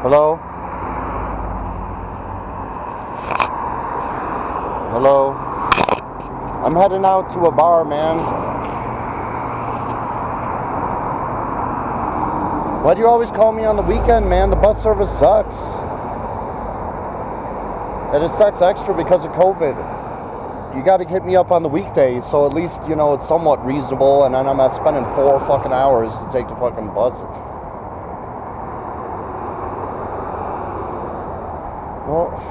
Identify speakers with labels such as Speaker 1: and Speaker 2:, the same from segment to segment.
Speaker 1: Hello? Hello? I'm heading out to a bar, man. Why do you always call me on the weekend, man? The bus service sucks. And it sucks extra because of COVID. You gotta hit me up on the weekdays, so at least, you know, it's somewhat reasonable, and then I'm not spending 4 fucking hours to take the fucking bus. Well...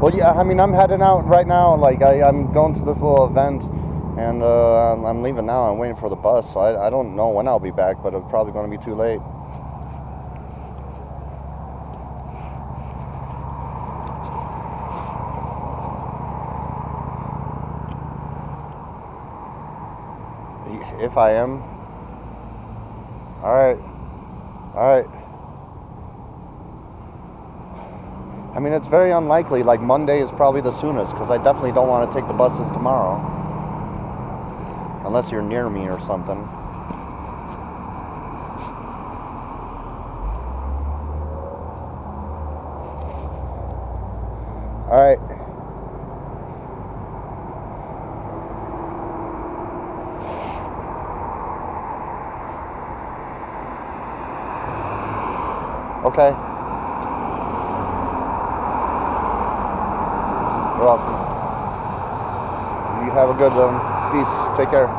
Speaker 1: Well, yeah, I mean, I'm heading out right now. Like, I'm going to this little event, and I'm leaving now. I'm waiting for the bus, so I don't know when I'll be back, but it's probably going to be too late. If I am. Alright. Alright. I mean, it's very unlikely. Like, Monday is probably the soonest, because I definitely don't want to take the buses tomorrow. Unless you're near me or something. Alright. Okay. You're welcome. You have a good one. Peace. Take care.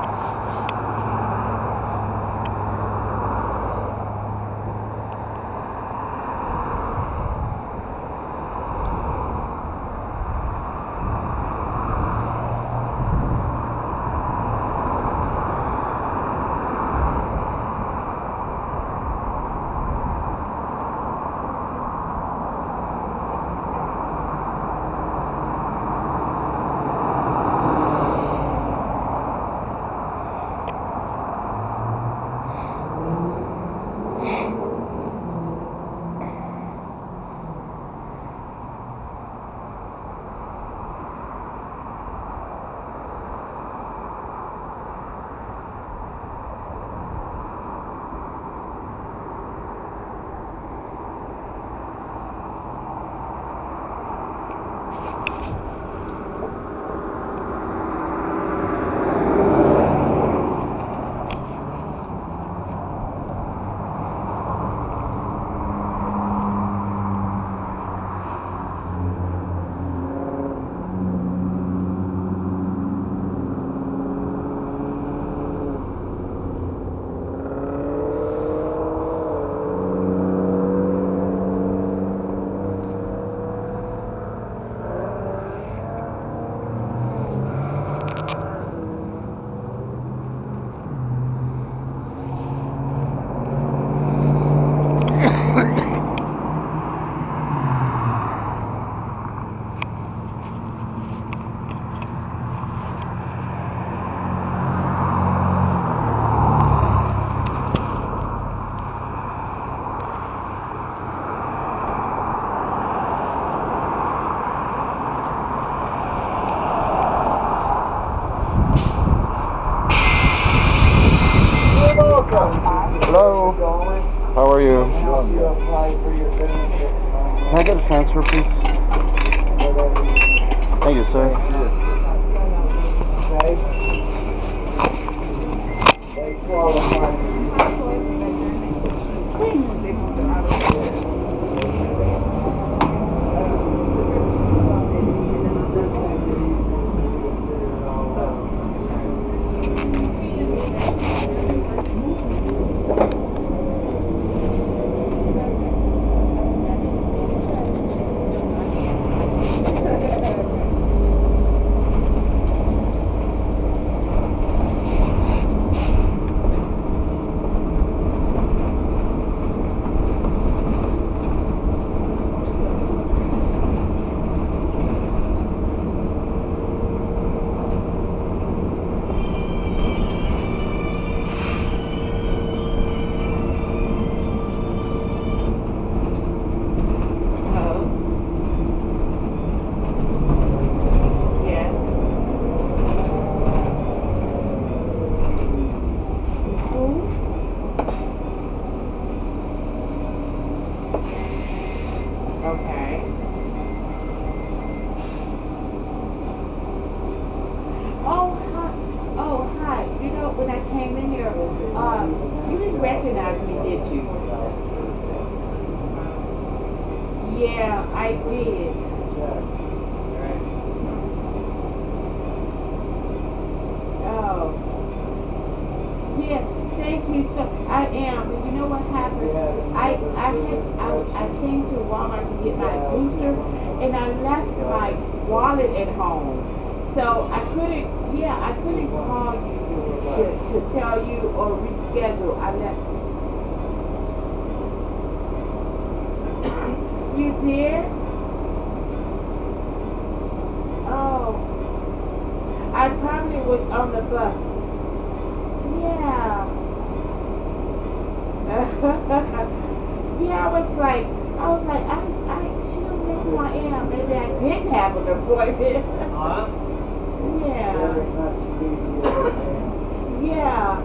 Speaker 1: Hello. How are you? Can I get a transfer, please? Thank you, sir.
Speaker 2: didn't recognize me, did you? Yeah, I did. Oh. Yeah, thank you. So I am. But you know what happened? I came to Walmart to get my booster, and I left my wallet at home. So I couldn't. Yeah, I couldn't call you to tell you or reschedule. I left. You did? Oh, I probably was on the bus. Yeah. Yeah, I was like, she don't know who I am. Maybe I didn't have an appointment. Yeah. Yeah.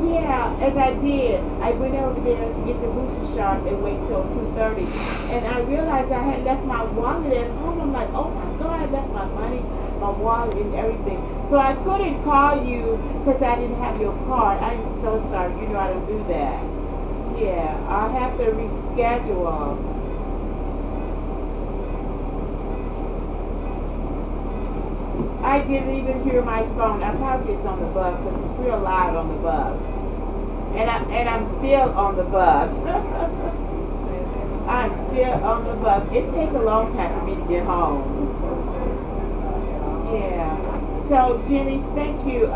Speaker 2: Yeah, and I did. I went over there to get the booster shot and wait till 2:30. And I realized I had left my wallet at home. I'm like, oh my God, I left my money, my wallet, and everything. So I couldn't call you because I didn't have your card. I'm so sorry. You know I don't do that. Yeah, I'll have to reschedule. I didn't even hear my phone. I probably was on the bus because it's real loud on the bus. And I'm still on the bus. I'm still on the bus. It takes a long time for me to get home. Yeah. So, Jimmy, thank you.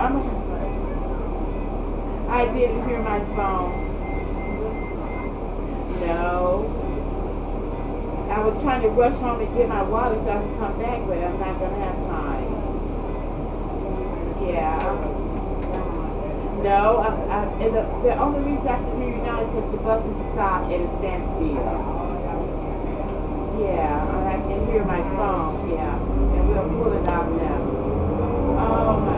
Speaker 2: I didn't hear my phone. No. I was trying to rush home to get my wallet so I could come back, but I'm not going to have time. Yeah. No, and the only reason I can hear you now is because the bus is stopped at a standstill. Yeah, and I can hear my phone, yeah. And we'll pull it out now. Oh my.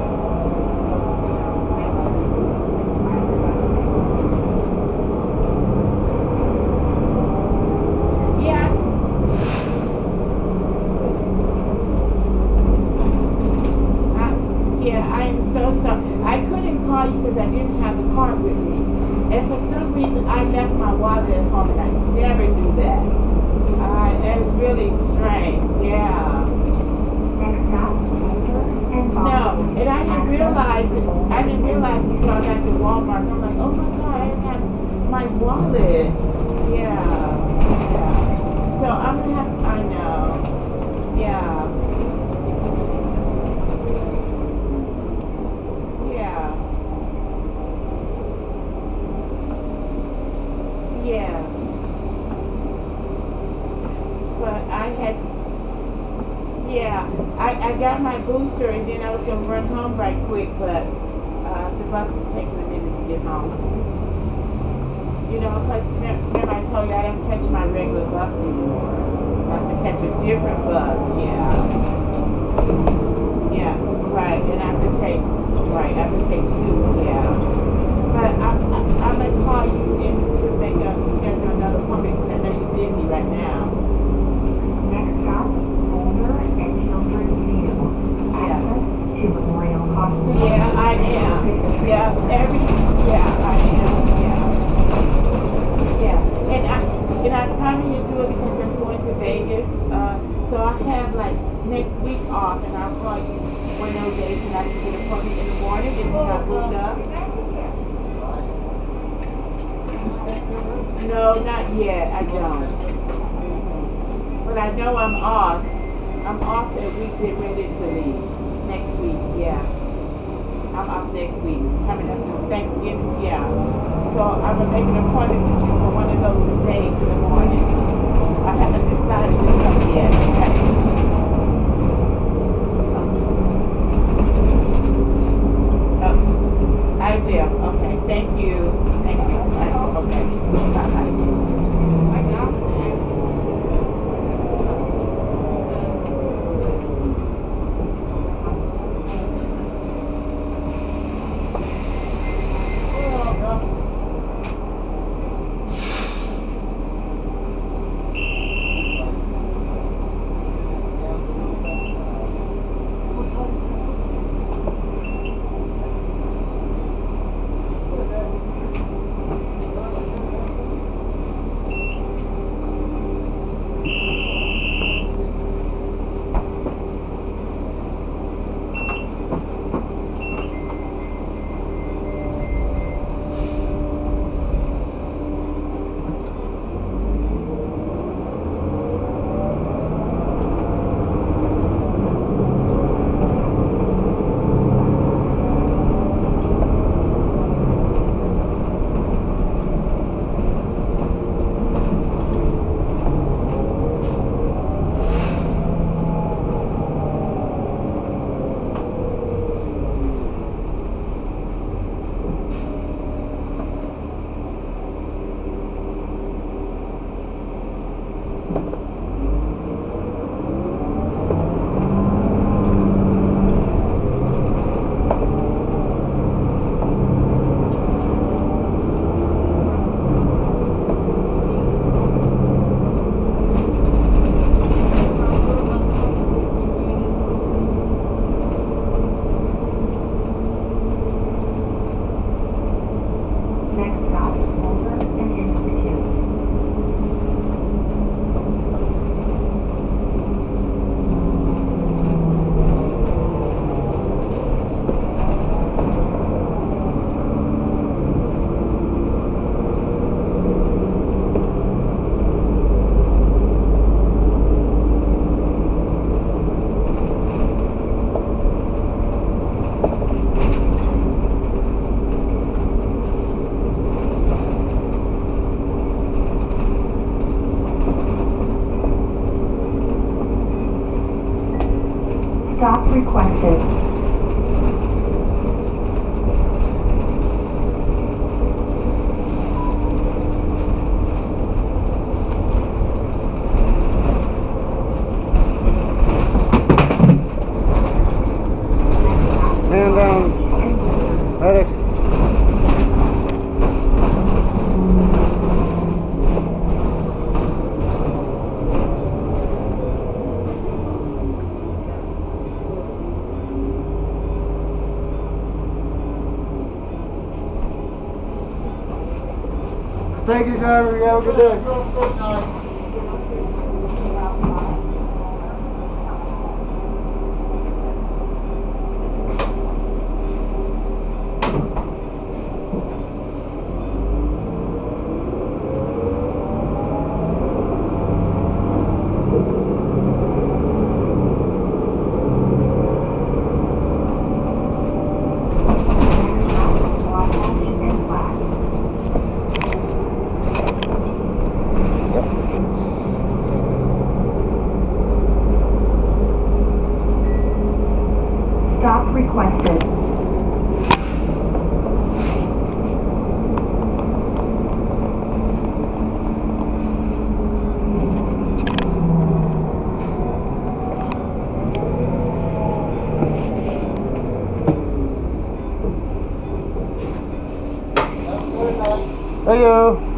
Speaker 2: Yeah. Yeah, I am so sorry. I couldn't call you because I didn't have the card with me. And for some reason, I left my wallet at home, and I never do that. It's really strange, yeah. No, and I didn't realize it. I didn't realize it until I got to Walmart. I'm like, oh my God, I didn't have my wallet. Yeah, yeah. So I'm going to have, I know. Yeah. Yeah. Yeah. But I had, yeah, I got my booster and then I was going to run home right quick, but the bus is taking a minute to get home. You know, because remember I told you I don't catch my regular bus anymore. I have to catch a different bus, yeah. Yeah, right, and I have to take, right, I have to take two, yeah. But I'm going to call you in to make a schedule another appointment because I know you're busy right now.
Speaker 3: Next stop, Boulder and Children's View. Access to Memorial Hospital.
Speaker 2: Yeah, I am. Yeah, yeah, I am, yeah. Yeah, and I probably do it because I'm going to Vegas. So I have like next week off, and I'll call you one of those days, and I can get an appointment in the morning if you're not booked up. No, not yet. I don't. But I know I'm off. I'm off that week. Get ready to leave next week. Yeah, I'm off next week. Coming up to Thanksgiving. Yeah. So I'm gonna make an appointment with you for one of those days in the morning. I haven't decided this up yet. I will. Okay. Thank you. Thank you. Okay. Bye-bye.
Speaker 1: Thank you, driver. You have a good day.
Speaker 3: Stop requested.
Speaker 1: Hey, you.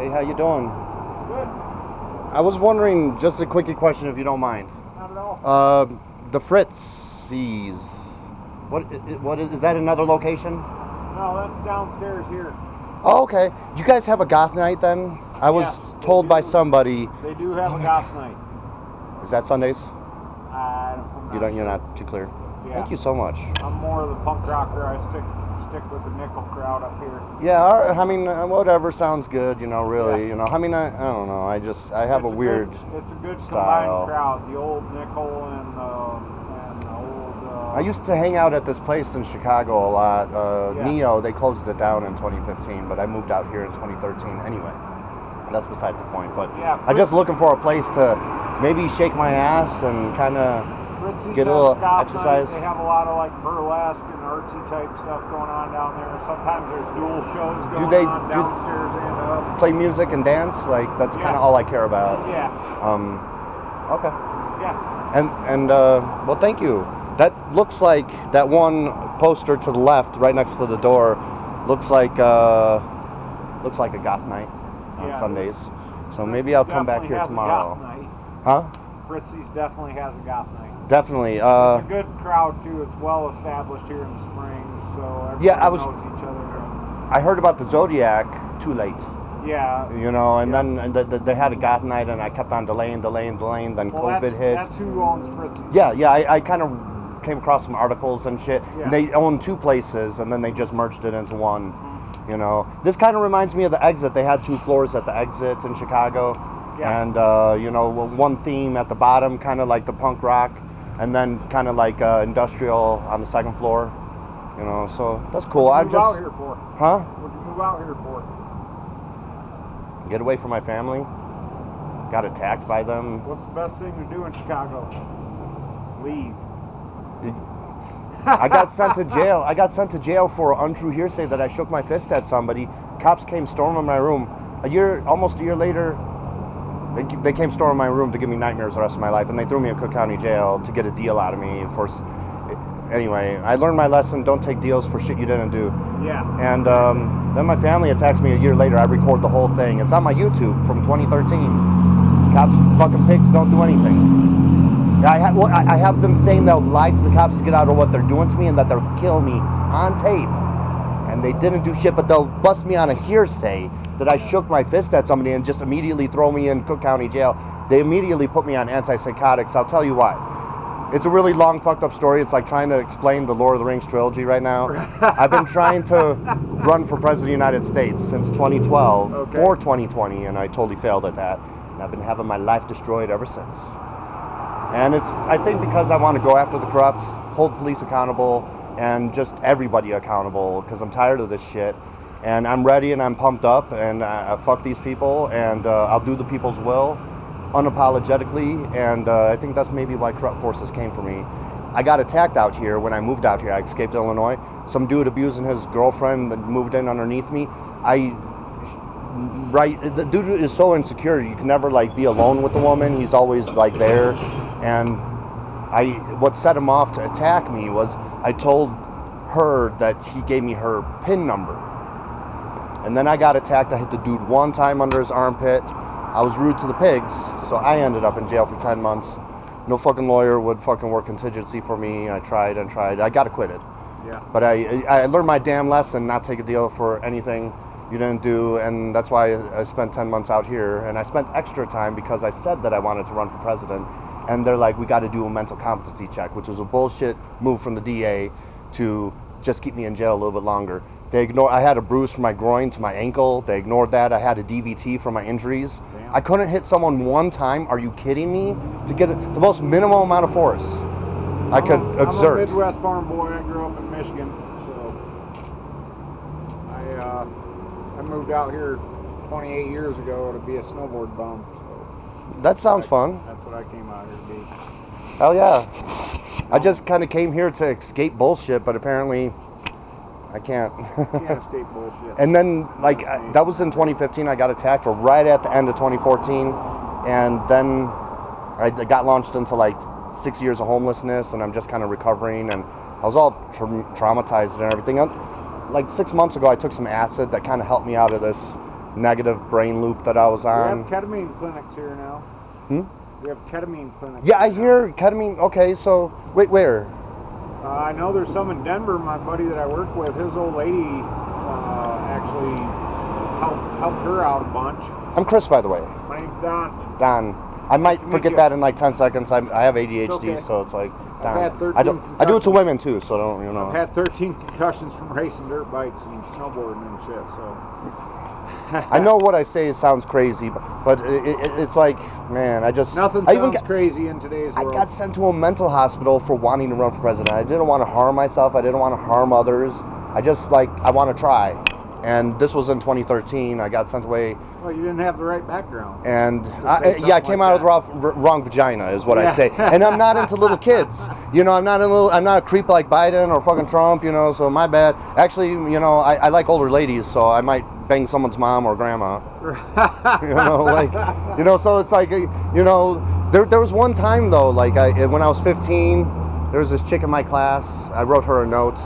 Speaker 1: Hey, how you doing?
Speaker 4: Good.
Speaker 1: I was wondering, just a quickie question if you don't mind.
Speaker 4: Not at all.
Speaker 1: The Fritzies. What is that another location?
Speaker 4: No, that's downstairs here.
Speaker 1: Oh, okay. You guys have a goth night then? I was
Speaker 4: Yes, they
Speaker 1: told by
Speaker 4: do.
Speaker 1: somebody.
Speaker 4: They do have a goth night.
Speaker 1: Is that Sundays?
Speaker 4: I'm
Speaker 1: You're
Speaker 4: sure.
Speaker 1: not too clear.
Speaker 4: Yeah.
Speaker 1: Thank you so much.
Speaker 4: I'm more of the punk rocker. I stick with the nickel crowd up here.
Speaker 1: Yeah, I mean, whatever sounds good, really.
Speaker 4: Yeah.
Speaker 1: I mean, I don't know. I have
Speaker 4: It's
Speaker 1: a weird.
Speaker 4: It's a good
Speaker 1: style.
Speaker 4: combined crowd. The old nickel and the old.
Speaker 1: I used to hang out at this place in Chicago a lot.
Speaker 4: Yeah.
Speaker 1: Neo, they closed it down in 2015, but I moved out here in 2013 anyway. That's besides the point. But
Speaker 4: Yeah,
Speaker 1: I'm just looking for a place to maybe shake my ass and kind of
Speaker 4: Fritzy's
Speaker 1: get a
Speaker 4: has
Speaker 1: little
Speaker 4: goth
Speaker 1: exercise.
Speaker 4: night. They have a lot of like burlesque and artsy type stuff going on down there. Sometimes there's dual shows going on downstairs and up.
Speaker 1: Play music and dance? Like, that's kind of all I care about.
Speaker 4: Yeah.
Speaker 1: Okay.
Speaker 4: Yeah.
Speaker 1: And well, thank you. That looks like that one poster to the left, right next to the door, looks like a goth night on
Speaker 4: Yeah.
Speaker 1: Sundays. So
Speaker 4: Fritzy's
Speaker 1: maybe I'll come back
Speaker 4: definitely
Speaker 1: here
Speaker 4: has a
Speaker 1: tomorrow.
Speaker 4: goth night.
Speaker 1: Huh?
Speaker 4: Fritzy's definitely has a goth night.
Speaker 1: Definitely.
Speaker 4: It's a good crowd too. It's well established here in the Springs, so everybody
Speaker 1: Yeah, I was-
Speaker 4: knows each other.
Speaker 1: I heard about the Zodiac too late.
Speaker 4: Yeah.
Speaker 1: And
Speaker 4: Yeah.
Speaker 1: then they had a goth night, and I kept on delaying. Then
Speaker 4: Well,
Speaker 1: COVID hit.
Speaker 4: that's who owns Fritzy's.
Speaker 1: Yeah, I kind of came across some articles and shit.
Speaker 4: Yeah.
Speaker 1: And they own two places, and then they just merged it into one. This kind of reminds me of the Exit. They had two floors at the Exit in Chicago.
Speaker 4: Yeah.
Speaker 1: And, one theme at the bottom, kind of like the punk rock, and then kind of like industrial on the second floor. So that's cool.
Speaker 4: What
Speaker 1: I'm
Speaker 4: did you move
Speaker 1: just.
Speaker 4: out here for?
Speaker 1: Huh?
Speaker 4: What did you move out here for?
Speaker 1: Get away from my family. Got attacked by them.
Speaker 4: What's the best thing to do in Chicago? Leave.
Speaker 1: I got sent to jail. I got sent to jail for untrue hearsay that I shook my fist at somebody. Cops came storming my room. Almost a year later, they came storming my room to give me nightmares the rest of my life, and they threw me in Cook County Jail to get a deal out of me. Anyway, I learned my lesson. Don't take deals for shit you didn't do.
Speaker 4: Yeah.
Speaker 1: And then my family attacks me a year later. I record the whole thing. It's on my YouTube from 2013. Cops, fucking pigs, don't do anything. I have them saying they'll lie to the cops to get out of what they're doing to me and that they'll kill me on tape. And they didn't do shit, but they'll bust me on a hearsay that I shook my fist at somebody and just immediately throw me in Cook County Jail. They immediately put me on antipsychotics. I'll tell you why. It's a really long, fucked up story. It's like trying to explain the Lord of the Rings trilogy right now. I've been trying to run for President of the United States since 2012 for 2020, and I totally failed at that. And I've been having my life destroyed ever since. And I think because I want to go after the corrupt, hold police accountable, and just everybody accountable, because I'm tired of this shit. And I'm ready and I'm pumped up, and fuck these people, and I'll do the people's will unapologetically, and I think that's maybe why corrupt forces came for me. I got attacked out here when I moved out here. I escaped Illinois. Some dude abusing his girlfriend that moved in underneath me. The dude is so insecure. You can never be alone with the woman. He's always there. And what set him off to attack me was I told her that he gave me her PIN number. And then I got attacked. I hit the dude one time under his armpit. I was rude to the pigs, so I ended up in jail for 10 months. No fucking lawyer would fucking work contingency for me. I tried and tried. I got acquitted.
Speaker 4: Yeah.
Speaker 1: But I learned my damn lesson, not take a deal for anything you didn't do, and that's why I spent 10 months out here. And I spent extra time because I said that I wanted to run for president. And they're like, we got to do a mental competency check, which was a bullshit move from the DA to just keep me in jail a little bit longer. I had a bruise from my groin to my ankle. They ignored that. I had a DVT from my injuries.
Speaker 4: Damn.
Speaker 1: I couldn't hit someone one time. Are you kidding me? To get the most minimum amount of force I could exert.
Speaker 4: I'm a Midwest farm boy. I grew up in Michigan, so I moved out here 28 years ago to be a snowboard bum. So
Speaker 1: That sounds fun.
Speaker 4: That's what I came out here to be.
Speaker 1: Hell yeah. I just kind of came here to escape bullshit, but apparently I can't.
Speaker 4: You can't escape bullshit.
Speaker 1: And then, that was in 2015. I got attacked right at the end of 2014. And then I got launched into 6 years of homelessness, and I'm just kind of recovering. And I was all traumatized and everything. 6 months ago, I took some acid that kind of helped me out of this negative brain loop that I was on.
Speaker 4: We have ketamine clinics here now. We have ketamine clinics.
Speaker 1: Yeah, I hear ketamine. Okay, so wait, where?
Speaker 4: I know there's some in Denver. My buddy that I work with, his old lady actually helped her out a bunch.
Speaker 1: I'm Chris, by the way.
Speaker 4: My name's Don.
Speaker 1: Don. I might forget that in like 10 seconds. I have ADHD,
Speaker 4: okay.
Speaker 1: so it's like Don.
Speaker 4: I've had 13
Speaker 1: I do it to women too, so don't you know.
Speaker 4: I've had 13 concussions from racing dirt bikes and snowboarding and shit. So.
Speaker 1: I know what I say sounds crazy, but it's like, man,
Speaker 4: Nothing sounds crazy in today's world.
Speaker 1: I got sent to a mental hospital for wanting to run for president. I didn't want to harm myself. I didn't want to harm others. I just I want to try. And this was in 2013. I got sent away.
Speaker 4: Well, you didn't have the right background.
Speaker 1: And I came out of the wrong vagina, is what I say. And I'm not into little kids. You know, I'm not a creep like Biden or fucking Trump. You know, so my bad. Actually, you know, I like older ladies, so I might bang someone's mom or grandma. You know, so it's like, you know, there was one time though, like when I was 15, there was this chick in my class. I wrote her a note.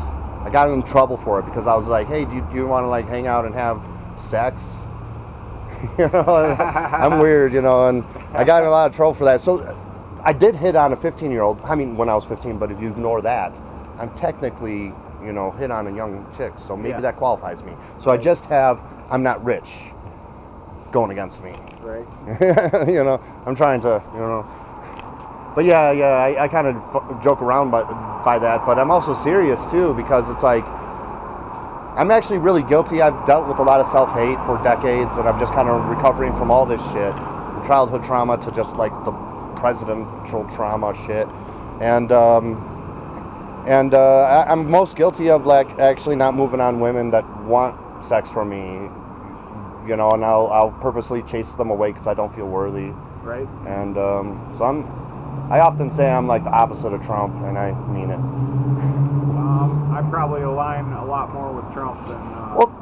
Speaker 1: I got in trouble for it because I was like, hey, do you want to like hang out and have sex? You know, I'm weird, you know, and I got in a lot of trouble for that. So I did hit on a 15-year-old. I mean, when I was 15, but if you ignore that, I'm technically, you know, hit on a young chick. So maybe that qualifies me. So I just have, I'm not rich going against me.
Speaker 4: Right.
Speaker 1: You know, I'm trying to, you know. But yeah, I kind of joke around by that, but I'm also serious too, because it's like, I'm actually really guilty. I've dealt with a lot of self-hate for decades, and I'm just kind of recovering from all this shit, from childhood trauma to just like the presidential trauma shit, and I'm most guilty of like actually not moving on women that want sex from me, you know, and I'll purposely chase them away because I don't feel worthy.
Speaker 4: Right.
Speaker 1: And so I often say I'm like the opposite of Trump, and I mean it.
Speaker 4: I probably align a lot more with Trump than.
Speaker 1: Well,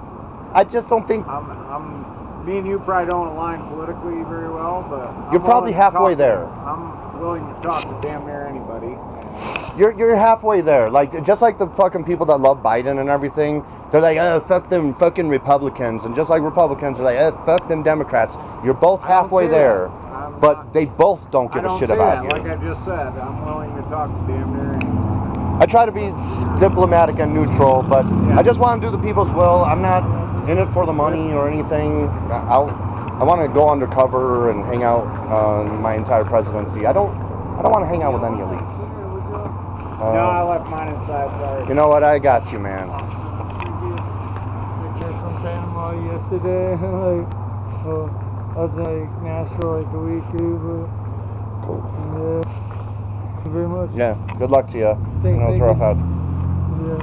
Speaker 1: I just don't think.
Speaker 4: Me and you probably don't align politically very well, but
Speaker 1: You're probably halfway there.
Speaker 4: I'm willing to talk to damn near anybody.
Speaker 1: You're halfway there. Like just like the fucking people that love Biden and everything. They're like, oh, fuck them fucking Republicans, and just like Republicans are like, oh, fuck them Democrats. You're both halfway there, but they both don't give a shit about you.
Speaker 4: Like I just said, I'm willing to talk to damn near anybody.
Speaker 1: I try to be diplomatic and neutral, but I just want to do the people's will. I'm not in it for the money or anything. I want to go undercover and hang out my entire presidency. I don't want to hang out with any elites.
Speaker 4: No, I left mine inside. Sorry.
Speaker 1: You know what? I got you, man.
Speaker 5: From Panama yesterday. I was in Nashville a week ago.
Speaker 1: Cool.
Speaker 5: Yeah. Thank you very much.
Speaker 1: Yeah. Good luck to you.
Speaker 5: Thank
Speaker 1: it's rough out.
Speaker 5: Yeah.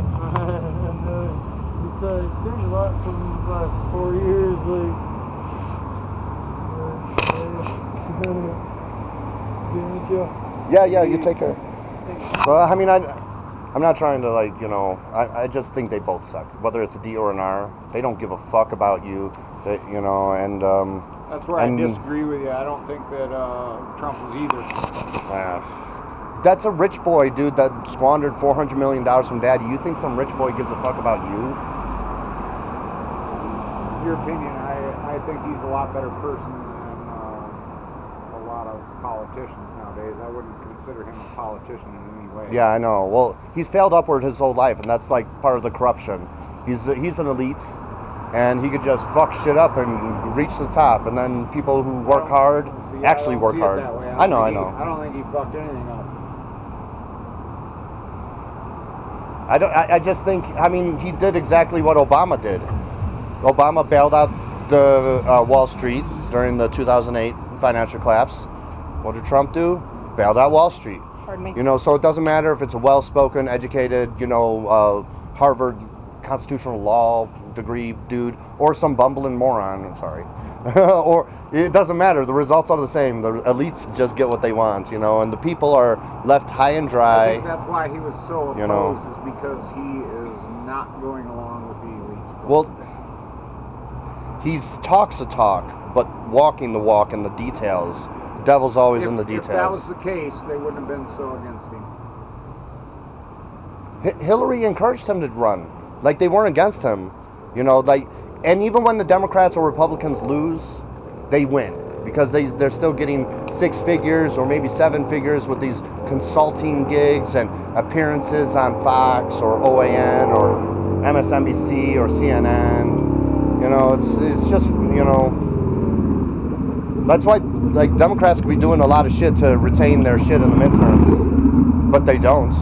Speaker 5: It's changed a lot from the last 4 years.
Speaker 1: Yeah. You take care. Well, I mean, I'm not trying to like, you know, I just think they both suck. Whether it's a D or an R, they don't give a fuck about you. You know, and
Speaker 4: that's where I disagree with you. I don't think that Trump was either.
Speaker 1: That's a rich boy, dude, that squandered $400 million from daddy. You think some rich boy gives a fuck about you?
Speaker 4: Your opinion, I think he's a lot better person than a lot of politicians nowadays. I wouldn't consider him a politician in any way.
Speaker 1: Yeah, I know. Well, he's failed upward his whole life, and that's like part of the corruption. He's an elite, and he could just fuck shit up and reach the top, and then people who work hard actually work hard. I know.
Speaker 4: I don't think he fucked anything up.
Speaker 1: I just think, I mean, he did exactly what Obama did. Obama bailed out the Wall Street during the 2008 financial collapse. What did Trump do? Bailed out Wall Street.
Speaker 2: Pardon me?
Speaker 1: You know, so it doesn't matter if it's a well-spoken, educated, you know, Harvard constitutional law degree dude, or some bumbling moron, I'm sorry. Or it doesn't matter, the results are the same. The elites just get what they want, you know, and the people are left high and dry.
Speaker 4: I think that's why he was so opposed,
Speaker 1: you know,
Speaker 4: is because he is not going along with the elites.
Speaker 1: Well, he talks the talk, but walking the walk in the details. The devil's always in the details.
Speaker 4: If that was the case, they wouldn't have been so against him.
Speaker 1: Hillary encouraged him to run. Like, they weren't against him. You know, like, and even when the Democrats or Republicans lose, they win because they're still getting 6 figures or maybe 7 figures with these consulting gigs and appearances on Fox or OAN or MSNBC or CNN. You know, it's just, you know, that's why like Democrats could be doing a lot of shit to retain their shit in the midterms, but they don't,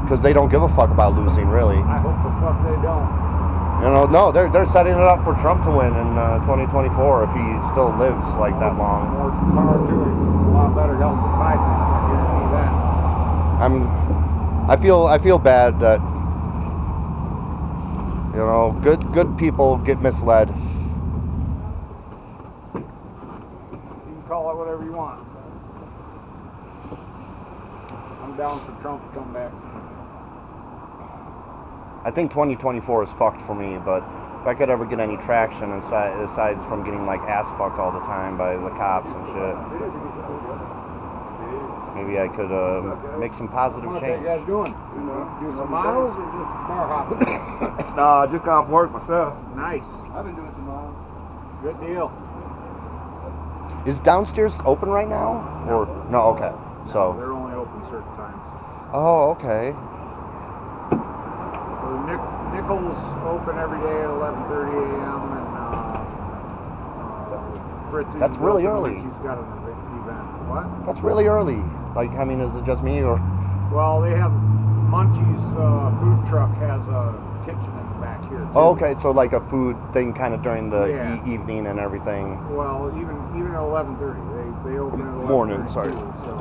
Speaker 1: because they don't give a fuck about losing, really.
Speaker 4: I hope the fuck they don't.
Speaker 1: You know, no, they're setting it up for Trump to win in 2024 if he still lives like that long.
Speaker 4: More power to him. He's a lot better health than Biden. I guarantee that.
Speaker 1: I feel bad that, you know, good people get misled.
Speaker 4: You can call it whatever you want. I'm down for Trump to come back.
Speaker 1: I think 2024 is fucked for me, but if I could ever get any traction aside from getting like ass fucked all the time by the cops and shit, maybe I could make some positive
Speaker 4: What
Speaker 1: change.
Speaker 4: are you guys doing? Do some miles or just bar hopping?
Speaker 6: Nah, just got off work myself.
Speaker 4: Nice.
Speaker 6: I've been doing some miles.
Speaker 4: Good deal.
Speaker 1: Is downstairs open right now? Or no? Okay. So.
Speaker 4: They're only open certain times.
Speaker 1: Oh, okay.
Speaker 4: So Nichols open every day at 11:30 a.m. and Fritzy's
Speaker 1: That's really
Speaker 4: open
Speaker 1: early.
Speaker 4: when she's got an event. What?
Speaker 1: That's really early. Like, I mean, is it just me or?
Speaker 4: Well, they have Munchie's food truck has a kitchen in the back here too.
Speaker 1: Oh, okay, so like a food thing kind of during the
Speaker 4: Yeah.
Speaker 1: evening and everything.
Speaker 4: Well, even at 11:30, they open at 11:30
Speaker 1: Morning, sorry.
Speaker 4: too, so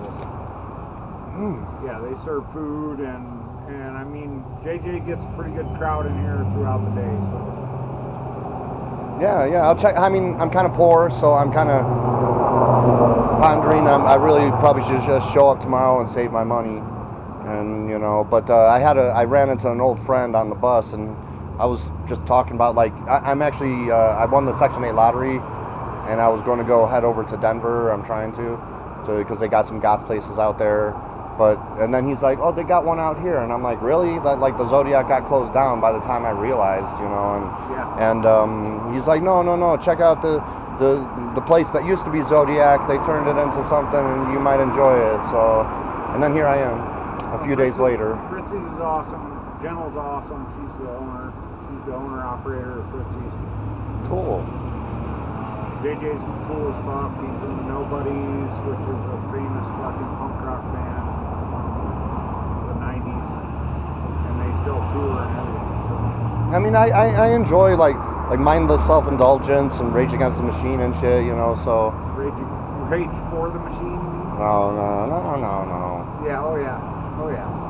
Speaker 4: yeah, they serve food and I mean JJ gets a pretty good crowd in here throughout the day. So
Speaker 1: Yeah, I'll check. I mean, I'm kind of poor, so I'm kind of pondering. I really probably should just show up tomorrow and save my money. And, you know, but I ran into an old friend on the bus, and I was just talking about, like, I'm actually, I won the Section 8 lottery, and I was going to go head over to Denver. I'm trying to because they got some goth places out there. And then he's like, oh, they got one out here, and I'm like, really? Like the Zodiac got closed down by the time I realized, you know, and he's like, no, check out the place that used to be Zodiac. They turned it into something, and you might enjoy it. So, and then here I am, a few days later.
Speaker 4: Fritzy's is awesome. Jenna's awesome. She's the owner. She's the owner-operator of Fritzy's.
Speaker 1: Cool.
Speaker 4: JJ's cool as fuck. He's in the Nobodies, which is a famous fucking punk rock band of the 90s. And they still tour and everything. So.
Speaker 1: I mean, I enjoy like mindless self-indulgence and Rage Against the Machine and shit, you know, so.
Speaker 4: Rage for the Machine?
Speaker 1: No.
Speaker 4: Yeah, oh yeah.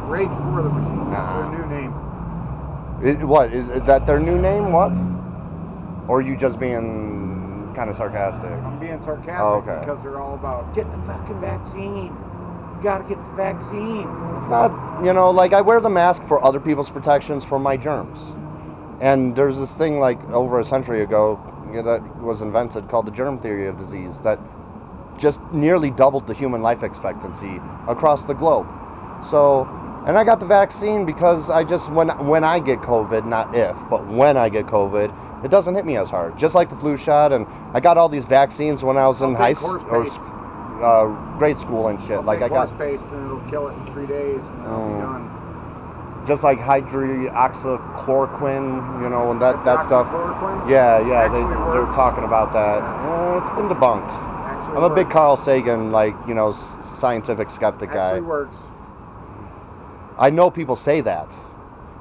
Speaker 4: Rage for the Machine. That's their new name.
Speaker 1: What? Is that their new name? What? Or are you just being kind of sarcastic?
Speaker 4: I'm being sarcastic
Speaker 1: okay.
Speaker 4: Because they're all about, get the fucking vaccine. You gotta get the vaccine.
Speaker 1: It's not, you know, like I wear the mask for other people's protections for my germs. And there's this thing like over a century ago that was invented called the germ theory of disease that just nearly doubled the human life expectancy across the globe. So, and I got the vaccine because I just, when I get COVID, not if, but when I get COVID, it doesn't hit me as hard. Just like the flu shot, and I got all these vaccines when I was in high school or grade school and shit.
Speaker 4: Like I got horse paste and it'll kill it in 3 days and it'll be done.
Speaker 1: Just like hydroxychloroquine, you know, and that stuff. Yeah, they're talking about that. It's been debunked. I'm a big Carl Sagan, like, you know, scientific skeptic guy.
Speaker 4: Actually works.
Speaker 1: I know people say that,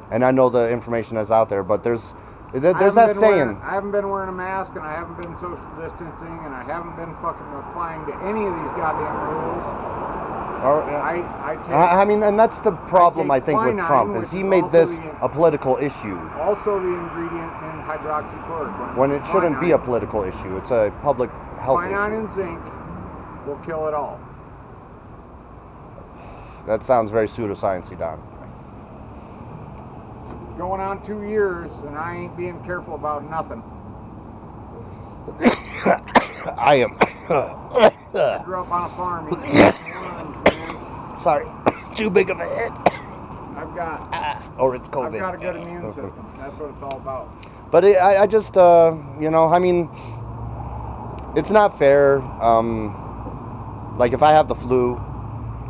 Speaker 1: and I know the information is out there, but there's that saying.
Speaker 4: I haven't been wearing a mask, and I haven't been social distancing, and I haven't been fucking applying to any of these goddamn rules.
Speaker 1: I mean, and that's the problem I think with Trump, is he made this a political issue.
Speaker 4: Also the ingredient in hydroxychloroquine.
Speaker 1: When it shouldn't be a political issue, it's a public health issue.
Speaker 4: Quinine and zinc will kill it all.
Speaker 1: That sounds very pseudoscience-y, Don.
Speaker 4: Going on 2 years, and I ain't being careful about nothing.
Speaker 1: I am.
Speaker 4: I grew up on a farm eating worms, man.
Speaker 1: Sorry, too big of a hit.
Speaker 4: I've got.
Speaker 1: Or it's COVID.
Speaker 4: I've got a good immune system. That's what it's all about.
Speaker 1: But I just, you know, I mean, it's not fair. Like if I have the flu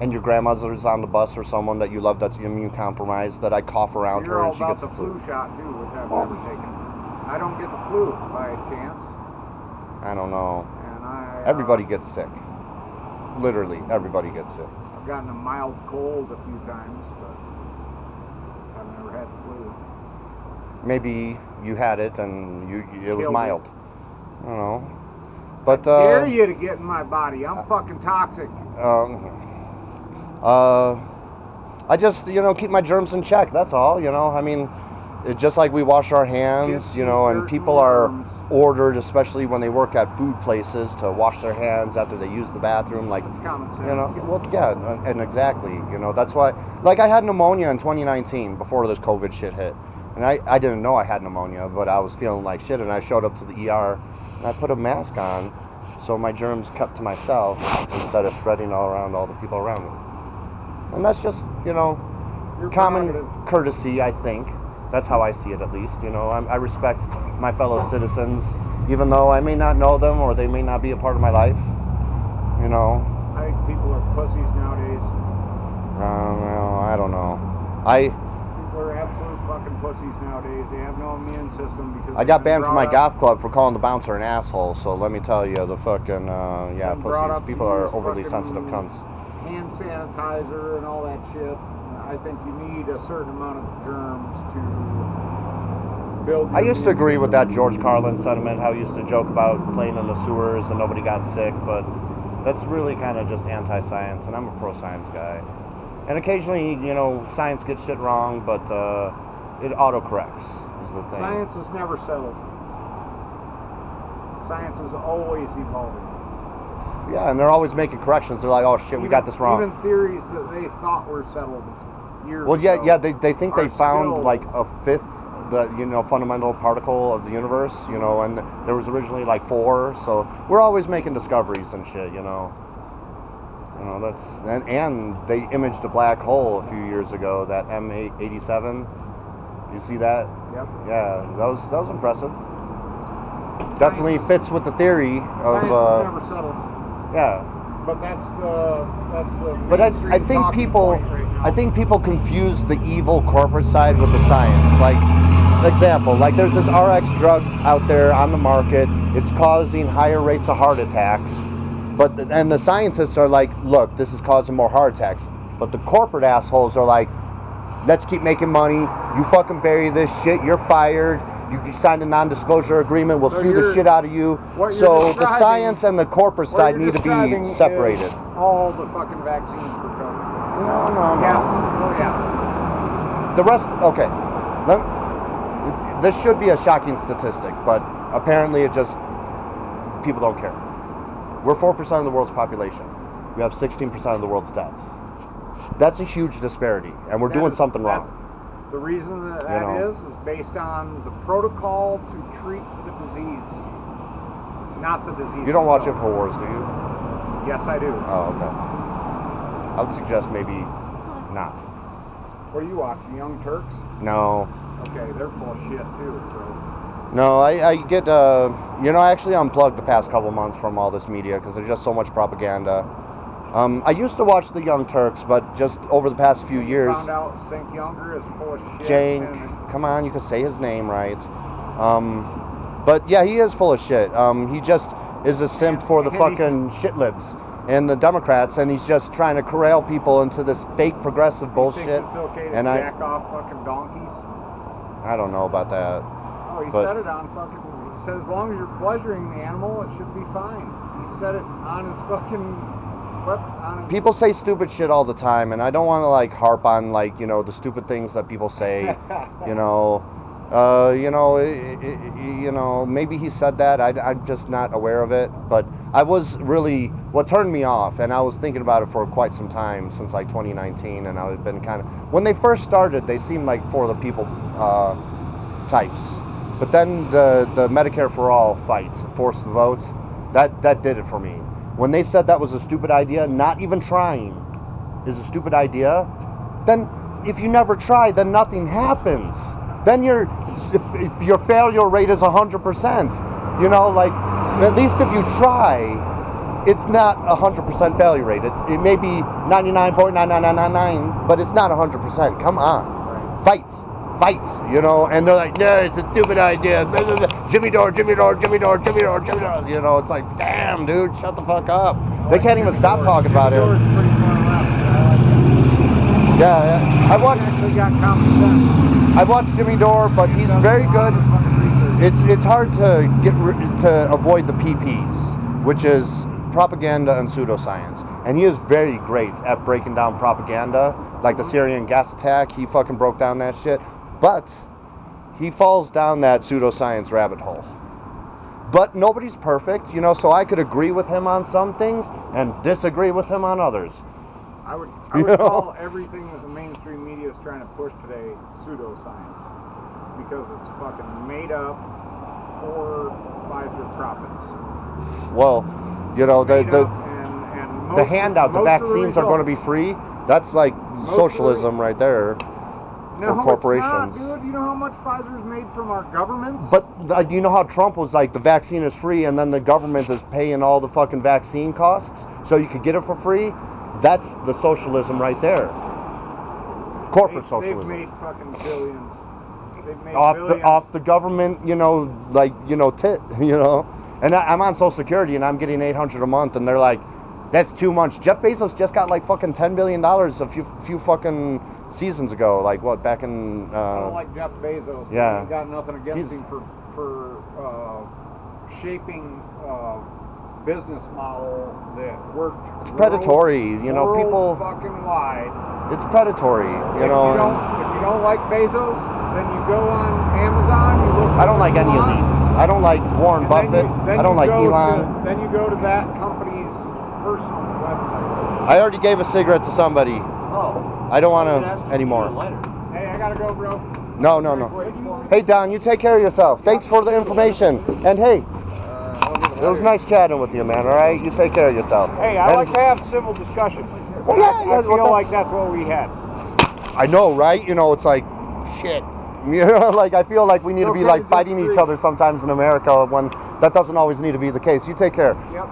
Speaker 1: and your grandmother's on the bus or someone that you love that's immune compromised, that I cough around
Speaker 4: You're
Speaker 1: her
Speaker 4: all
Speaker 1: and she
Speaker 4: about
Speaker 1: gets
Speaker 4: the
Speaker 1: the flu.
Speaker 4: shot too, which I've never taken. I don't get the flu by chance,
Speaker 1: I don't know.
Speaker 4: and I.
Speaker 1: Everybody gets sick. Literally, everybody gets sick.
Speaker 4: I've gotten a mild cold a few times, but I've never had the flu.
Speaker 1: Maybe you had it and it was
Speaker 4: Killed
Speaker 1: mild.
Speaker 4: it.
Speaker 1: I don't know. But
Speaker 4: Dare you to get in my body? I'm fucking toxic.
Speaker 1: I just, you know, keep my germs in check. That's all. You know, I mean, it's just like we wash our hands,
Speaker 4: Get
Speaker 1: you know, and
Speaker 4: dirt
Speaker 1: people
Speaker 4: and
Speaker 1: are
Speaker 4: worms.
Speaker 1: ordered, especially when they work at food places, to wash their hands after they use the bathroom. Like,
Speaker 4: It's common sense.
Speaker 1: you know, well, yeah, and exactly, you know, that's why, like, I had pneumonia in 2019 before this COVID shit hit. And I didn't know I had pneumonia, but I was feeling like shit, and I showed up to the ER, and I put a mask on, so my germs kept to myself instead of spreading all around all the people around me. And that's just, you know,
Speaker 4: Your
Speaker 1: common
Speaker 4: prerogative.
Speaker 1: courtesy, I think. That's how I see it, at least. You know, I respect my fellow citizens, even though I may not know them or they may not be a part of my life. You know,
Speaker 4: I think people are pussies nowadays.
Speaker 1: I don't know.
Speaker 4: People are absolute fucking pussies nowadays. They have no immune system because
Speaker 1: I got
Speaker 4: they've been
Speaker 1: banned from my
Speaker 4: brought up-
Speaker 1: golf club for calling the bouncer an asshole. So let me tell you, the fucking yeah,
Speaker 4: been brought
Speaker 1: pussies.
Speaker 4: up to
Speaker 1: People are
Speaker 4: use
Speaker 1: overly
Speaker 4: fucking
Speaker 1: sensitive cunts.
Speaker 4: hand sanitizer and all that shit. I think you need a certain amount of germs to build your
Speaker 1: I used to
Speaker 4: immune
Speaker 1: agree with that
Speaker 4: system.
Speaker 1: George Carlin sentiment, how he used to joke about playing in the sewers and nobody got sick, but that's really kind of just anti-science, and I'm a pro-science guy. And occasionally, you know, science gets shit wrong, but it autocorrects, is the thing.
Speaker 4: Science is never settled. Science is always evolving.
Speaker 1: Yeah, and they're always making corrections. They're like, oh shit, we got this wrong.
Speaker 4: Even theories that they thought were settled years
Speaker 1: Well,
Speaker 4: ago.
Speaker 1: yeah, they think they
Speaker 4: are
Speaker 1: found
Speaker 4: still-
Speaker 1: like a fifth, the fundamental particle of the universe, you know, and there was originally like 4, so we're always making discoveries and shit, you know. You know, that's and they imaged a black hole a few years ago, that M87. You see that?
Speaker 4: Yep.
Speaker 1: Yeah, that was impressive. Definitely
Speaker 4: is-
Speaker 1: fits with the theory of
Speaker 4: Science is never settled.
Speaker 1: yeah.
Speaker 4: But that's the
Speaker 1: But I
Speaker 4: mainstream
Speaker 1: think
Speaker 4: talking
Speaker 1: people
Speaker 4: point right now.
Speaker 1: I think people confuse the evil corporate side with the science. Like, example, like there's this RX drug out there on the market. It's causing higher rates of heart attacks. And the scientists are like, look, this is causing more heart attacks. But the corporate assholes are like, let's keep making money. You fucking bury this shit. You're fired. You signed a non-disclosure agreement. We'll
Speaker 4: So
Speaker 1: sue the
Speaker 4: you're-
Speaker 1: shit out of you.
Speaker 4: what you're
Speaker 1: So the
Speaker 4: describing-
Speaker 1: science and the corporate
Speaker 4: What
Speaker 1: side
Speaker 4: you're
Speaker 1: need to
Speaker 4: describing
Speaker 1: be
Speaker 4: is
Speaker 1: separated.
Speaker 4: all the fucking vaccines for COVID.
Speaker 1: No.
Speaker 4: Yes. Oh yeah.
Speaker 1: The rest, okay. This should be a shocking statistic, but apparently people don't care. We're 4% of the world's population. We have 16% of the world's deaths. That's a huge disparity, and we're doing something wrong.
Speaker 4: The reason that
Speaker 1: You know.
Speaker 4: is based on the protocol to treat the disease, not the disease.
Speaker 1: You don't watch
Speaker 4: itself.
Speaker 1: InfoWars, do you?
Speaker 4: Yes, I do.
Speaker 1: Oh, okay. I would suggest maybe not.
Speaker 4: What are you watching? Young Turks?
Speaker 1: No.
Speaker 4: Okay, they're full of shit too. So
Speaker 1: No, I get, I actually unplugged the past couple months from all this media because there's just so much propaganda. I used to watch the Young Turks, but just over the past few years,
Speaker 4: found out Sink Younger is full of shit.
Speaker 1: Jank,
Speaker 4: and-
Speaker 1: come on, you can say his name right. But yeah, he is full of shit. He just is a simp for the
Speaker 4: And he's-
Speaker 1: fucking shit libs and the Democrats, and he's just trying to corral people into this fake progressive
Speaker 4: He
Speaker 1: bullshit.
Speaker 4: thinks it's okay to
Speaker 1: And
Speaker 4: jack off fucking donkeys.
Speaker 1: I don't know about that.
Speaker 4: Oh, he
Speaker 1: But-
Speaker 4: said it on fucking. He said as long as you're pleasuring the animal, it should be fine. He said it on his fucking. On his,
Speaker 1: People say stupid shit all the time, and I don't want to like harp on like the stupid things that people say. Maybe he said that. I'm just not aware of it. But I was really what turned me off, and I was thinking about it for quite some time since like 2019, and I've been kind of when they first started, they seemed like for the people types, but then the Medicare for All fight, forced the vote, that did it for me. When they said that was a stupid idea, not even trying is a stupid idea, then if you never try, then nothing happens. Then if your failure rate is 100%. You know, like, at least if you try, it's not 100% failure rate. It may be 99.99999, but it's not 100%. Come on. Fight. You know, and they're like, no, it's a stupid idea. Jimmy Dore. You know, it's like, damn, dude, shut the fuck up. They can't even stop talking about it.
Speaker 4: Dore's pretty far left.
Speaker 1: Yeah.
Speaker 4: Actually got common sense.
Speaker 1: I've watched Jimmy Dore, but he's very good. It's hard to to avoid the PPs, which is propaganda and pseudoscience. And he is very great at breaking down propaganda, like the Syrian gas attack. He fucking broke down that shit. But he falls down that pseudoscience rabbit hole. But nobody's perfect, you know, so I could agree with him on some things and disagree with him on others.
Speaker 4: I would call everything that the mainstream media is trying to push today pseudoscience, because it's fucking made up for Pfizer profits.
Speaker 1: Well, you know, the
Speaker 4: most
Speaker 1: handout, the vaccines are going to be free. That's like socialism right there.
Speaker 4: No,
Speaker 1: corporations.
Speaker 4: it's not, dude. You know how much Pfizer's made from our governments?
Speaker 1: But you know how Trump was like, the vaccine is free, and then the government is paying all the fucking vaccine costs, so you could get it for free? That's the socialism right there. Corporate socialism.
Speaker 4: They've made fucking billions. They've made
Speaker 1: billions. Off the government, you know, like, you know, you know. And I'm on Social Security, and I'm getting $800 a month, and they're like, that's too much. Jeff Bezos just got like fucking $10 billion a few fucking seasons ago, like what, back in
Speaker 4: I don't like Jeff Bezos.
Speaker 1: Yeah.
Speaker 4: I ain't got nothing against him for shaping business model that worked.
Speaker 1: It's predatory, you know, people
Speaker 4: fucking wide.
Speaker 1: It's predatory, you know.
Speaker 4: If you don't like Bezos, then you go on Amazon, you look.
Speaker 1: I don't like any of these. I don't like Warren Buffett. I don't like Elon.
Speaker 4: Then you go to that company's personal website.
Speaker 1: I already gave a cigarette to somebody.
Speaker 6: Oh.
Speaker 1: I don't want to anymore.
Speaker 4: Hey, I gotta go, bro.
Speaker 1: No. Hey, Don, you take care of yourself. Thanks for the information. And hey, it was nice chatting with you, man. All right, you take care of yourself.
Speaker 4: Hey, I like to have civil discussion.
Speaker 1: Well, yeah,
Speaker 4: I feel like that's what we had.
Speaker 1: I know, right? You know, it's like, shit. You know, like, I feel like we need to be like fighting each other sometimes in America when that doesn't always need to be the case. You take care.
Speaker 4: Yep.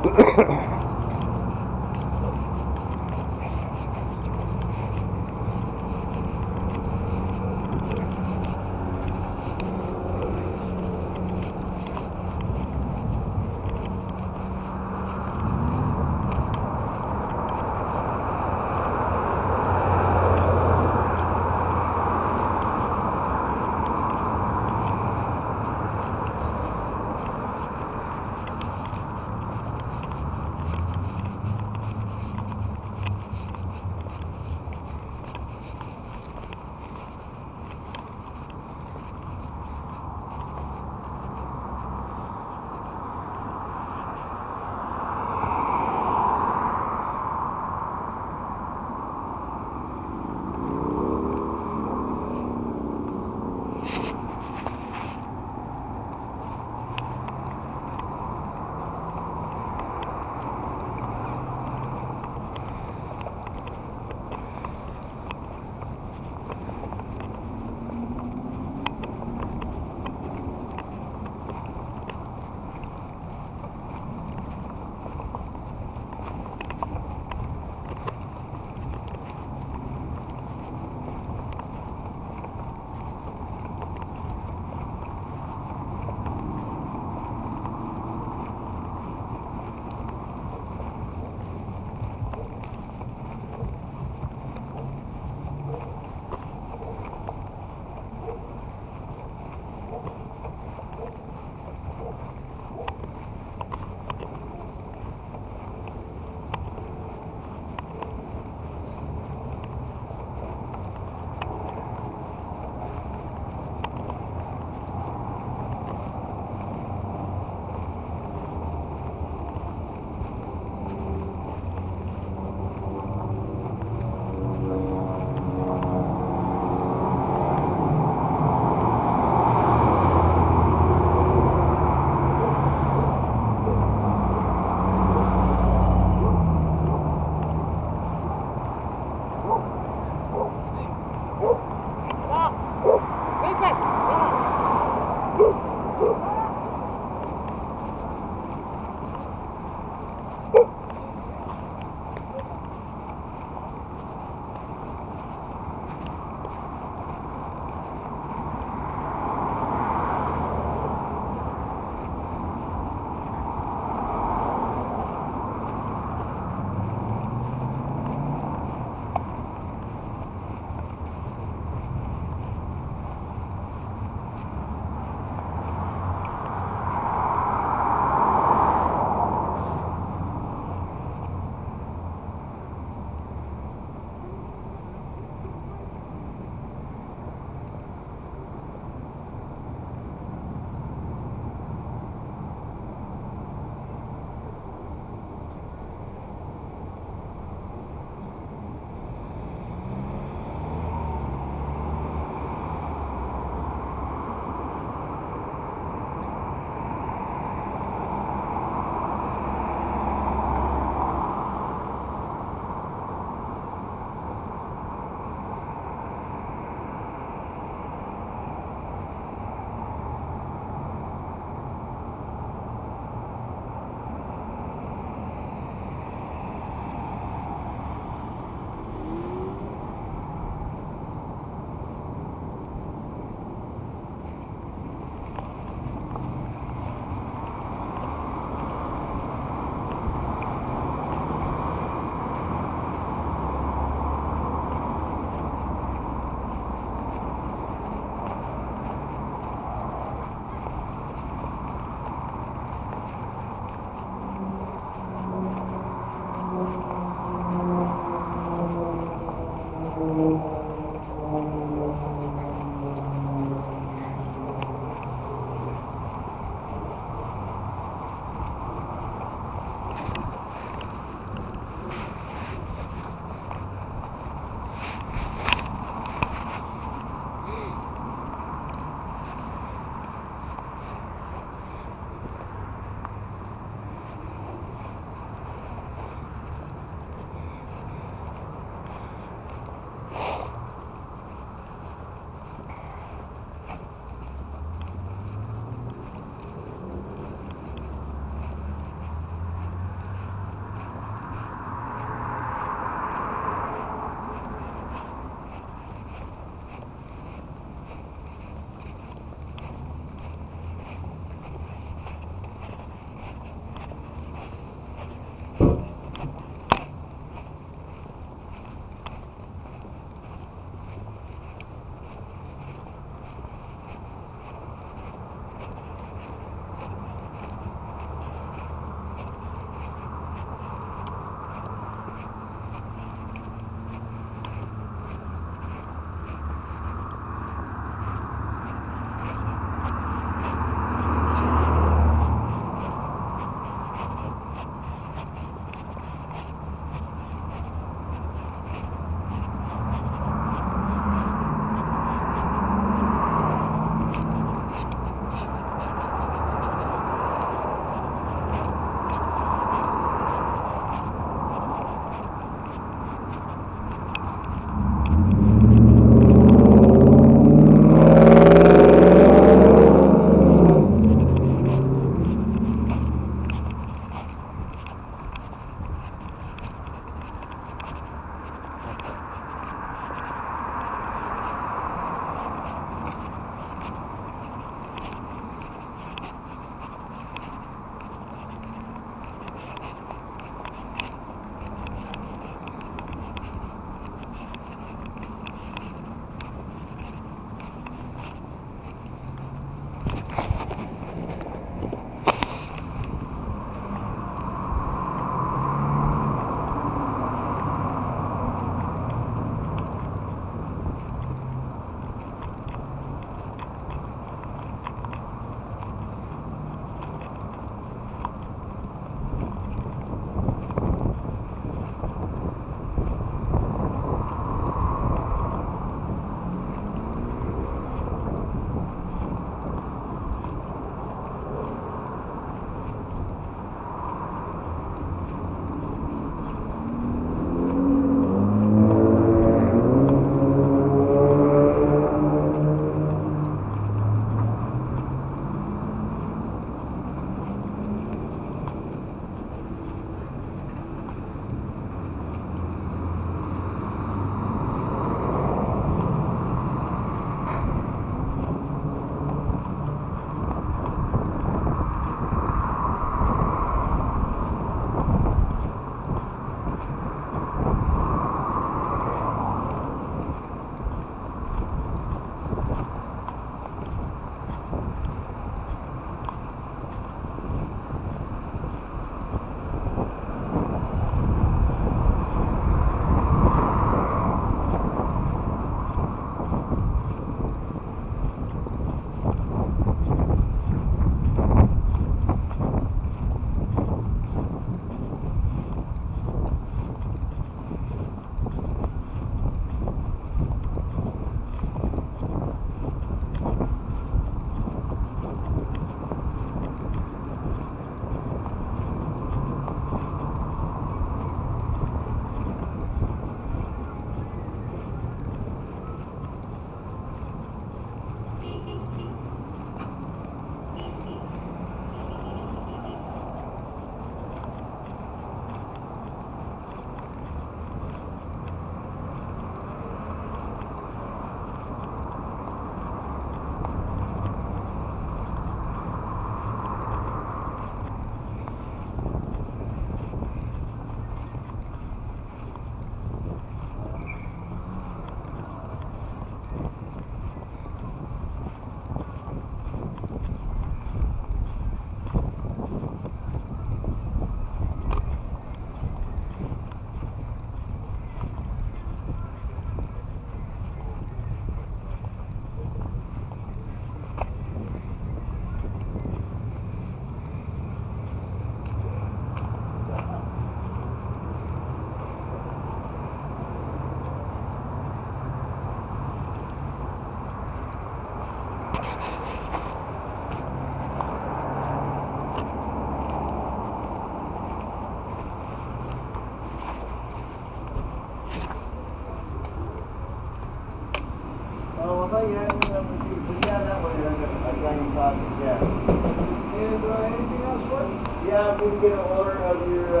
Speaker 7: have me get an order of your,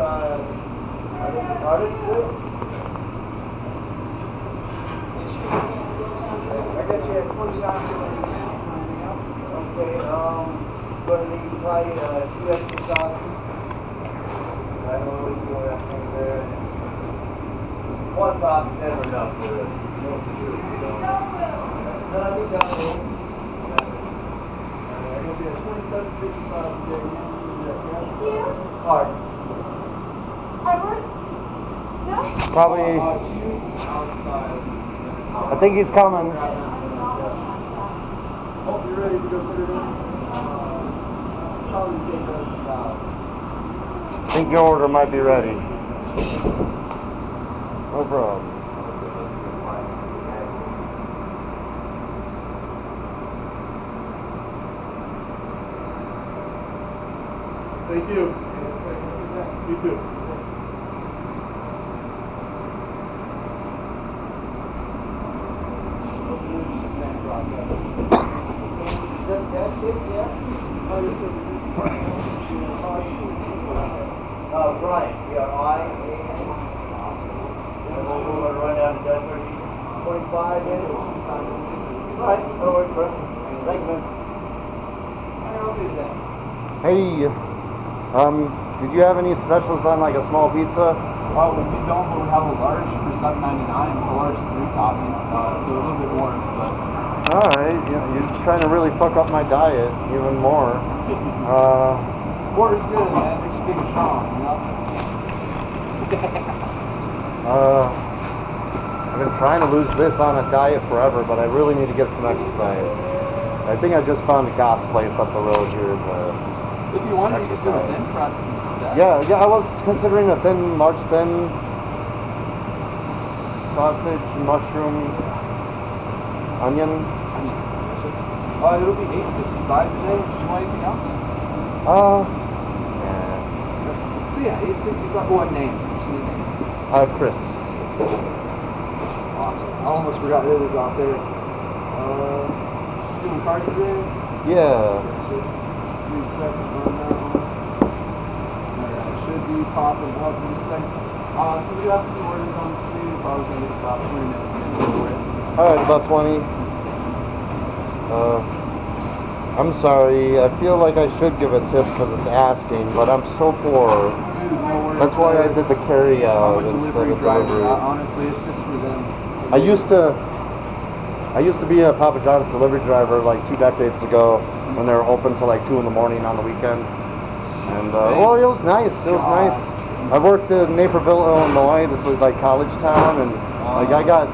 Speaker 7: pardon? I got you at 20 ounces. Okay, gonna need probably 2 extra sauces. I don't know what you want that thing there. One sauce is never enough for it. Then I think that's all. I got you at 27.55 today. Pardon?
Speaker 1: Probably.
Speaker 7: Outside.
Speaker 1: I think he's coming.
Speaker 7: Hope you're ready to go put it in. Probably take us about.
Speaker 1: I think your order might be ready. No problem.
Speaker 4: Thank you. You too.
Speaker 7: Same process. That's it, yeah? Oh, yes, sir. Brian, B-R-I-A-N. Awesome. And we're going to run down to Denver in 25 minutes. Right, that works, bro. Thank you, man. I'll do that.
Speaker 1: Hey, did you have any specials on like a small pizza?
Speaker 8: Well, we don't, but we have a large for $7.99. It's a large 3-topping, so a little bit more, but...
Speaker 1: Alright, you're trying to really fuck up my diet even more.
Speaker 8: Water's good, man. Makes you big and strong, you know?
Speaker 1: I've been trying to lose this on a diet forever, but I really need to get some exercise. I think I just found a goth place up the road here to
Speaker 8: If you want, you could do a
Speaker 1: exercise.
Speaker 8: thin crust instead.
Speaker 1: Yeah, I was considering a large thin sausage, mushroom, onion.
Speaker 8: It'll be $8.65 today. Did you want anything else?
Speaker 1: Yeah.
Speaker 8: So yeah, $8.65. What name? What's the name?
Speaker 1: Chris.
Speaker 8: Awesome. I almost forgot it was out there. Doing card today?
Speaker 1: Yeah.
Speaker 8: 3 seconds on that one. Alright, it should be popping up in a second. So we got 2 orders on the screen. Probably going to take about 20 minutes maybe for it.
Speaker 1: Alright, about 20. I'm sorry. I feel like I should give a tip because it's asking, but I'm so poor.
Speaker 8: Dude, no worries.
Speaker 1: That's why I did the carry out
Speaker 8: I'm a
Speaker 1: instead
Speaker 8: delivery
Speaker 1: of
Speaker 8: driver.
Speaker 1: delivery.
Speaker 8: Honestly, it's just for them.
Speaker 1: I used to be a Papa John's delivery driver like 2 decades ago when they were open till like 2 in the morning on the weekend. And well, it was nice. It was nice. I worked in Naperville, Illinois. This was like college town, and like I got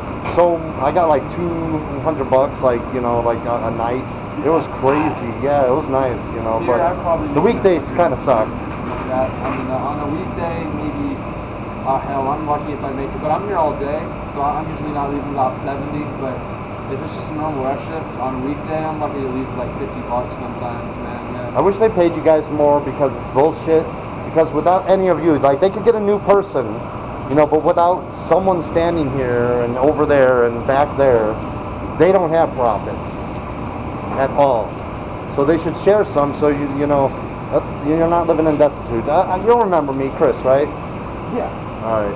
Speaker 1: like $200, like like a night. It was crazy. Yeah, it was nice,
Speaker 8: Here, I
Speaker 1: but
Speaker 8: probably
Speaker 1: the weekdays kind of sucked.
Speaker 8: That. I mean, on a weekday, maybe, hell, I'm lucky if I make it, but I'm here all day, so I'm usually not leaving about 70, but if it's just a normal rush shift, on a weekday, I'm lucky to leave like $50 sometimes, man, yeah.
Speaker 1: I wish they paid you guys more because it's bullshit. Because without any of you, like they could get a new person, but without someone standing here and over there and back there, they don't have profits at all. So they should share some so you're not living in destitute. You'll remember me, Chris, right?
Speaker 8: Yeah.
Speaker 1: Alright.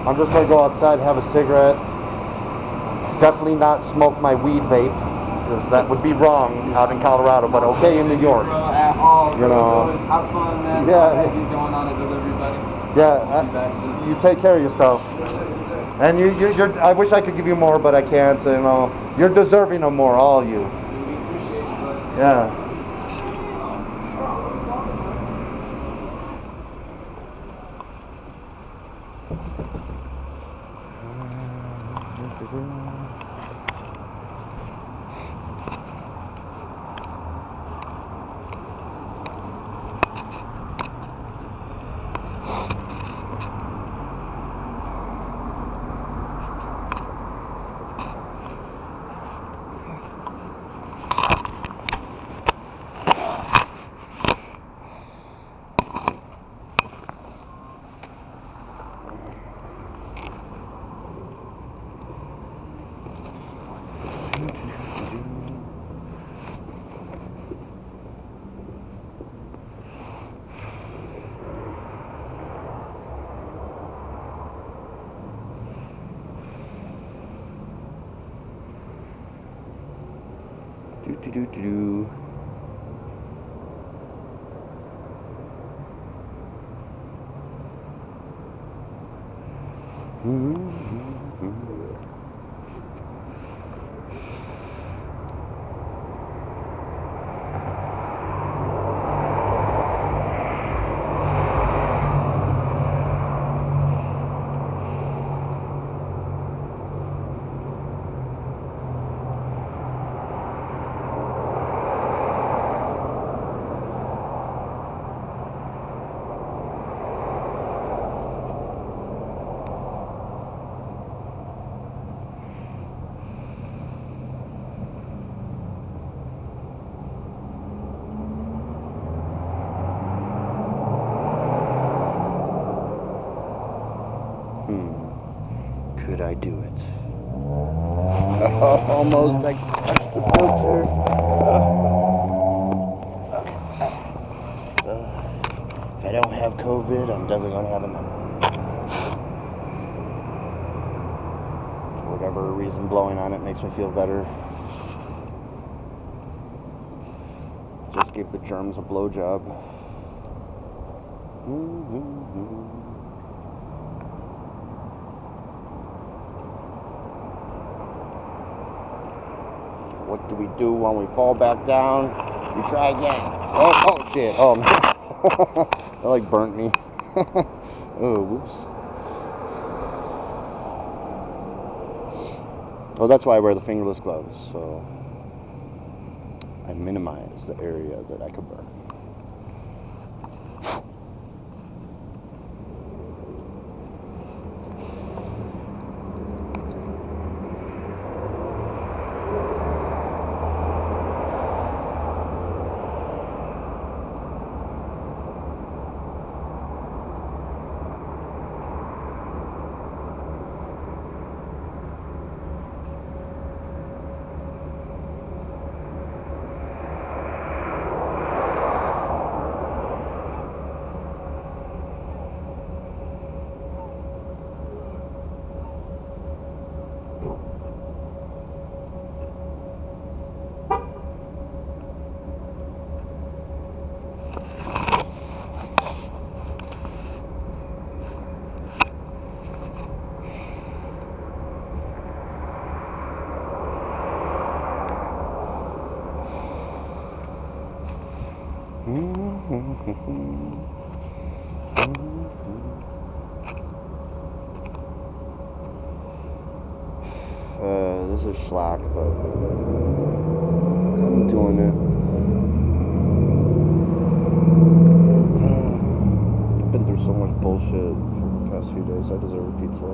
Speaker 1: I'm just gonna go outside, have a cigarette. Definitely not smoke my weed vape, because that would be wrong out in Colorado, but okay in New York.
Speaker 8: Bro, at all,
Speaker 1: You know.
Speaker 8: have fun, man.
Speaker 1: Yeah.
Speaker 8: I'll have you going on a delivery, buddy.
Speaker 1: Yeah,
Speaker 8: I'll be back soon.
Speaker 1: you take care of yourself. And you're, I wish I could give you more, but I can't. You're deserving of more, all of you.
Speaker 8: We appreciate you, buddy.
Speaker 1: Yeah. Do-do-do-do-do. Could I do it? Almost, I touched the filter. If I don't have COVID, I'm definitely going to have another one. For whatever reason, blowing on it makes me feel better. Just gave the germs a blowjob. What do we do when we fall back down? We try again. Oh shit. Oh man. That like burnt me. Oh, whoops. Oh, that's why I wear the fingerless gloves, so I minimize the area that I could burn. This is slack, but I'm doing it. I've been through so much bullshit for the past few days. I deserve a pizza.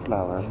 Speaker 1: Flower.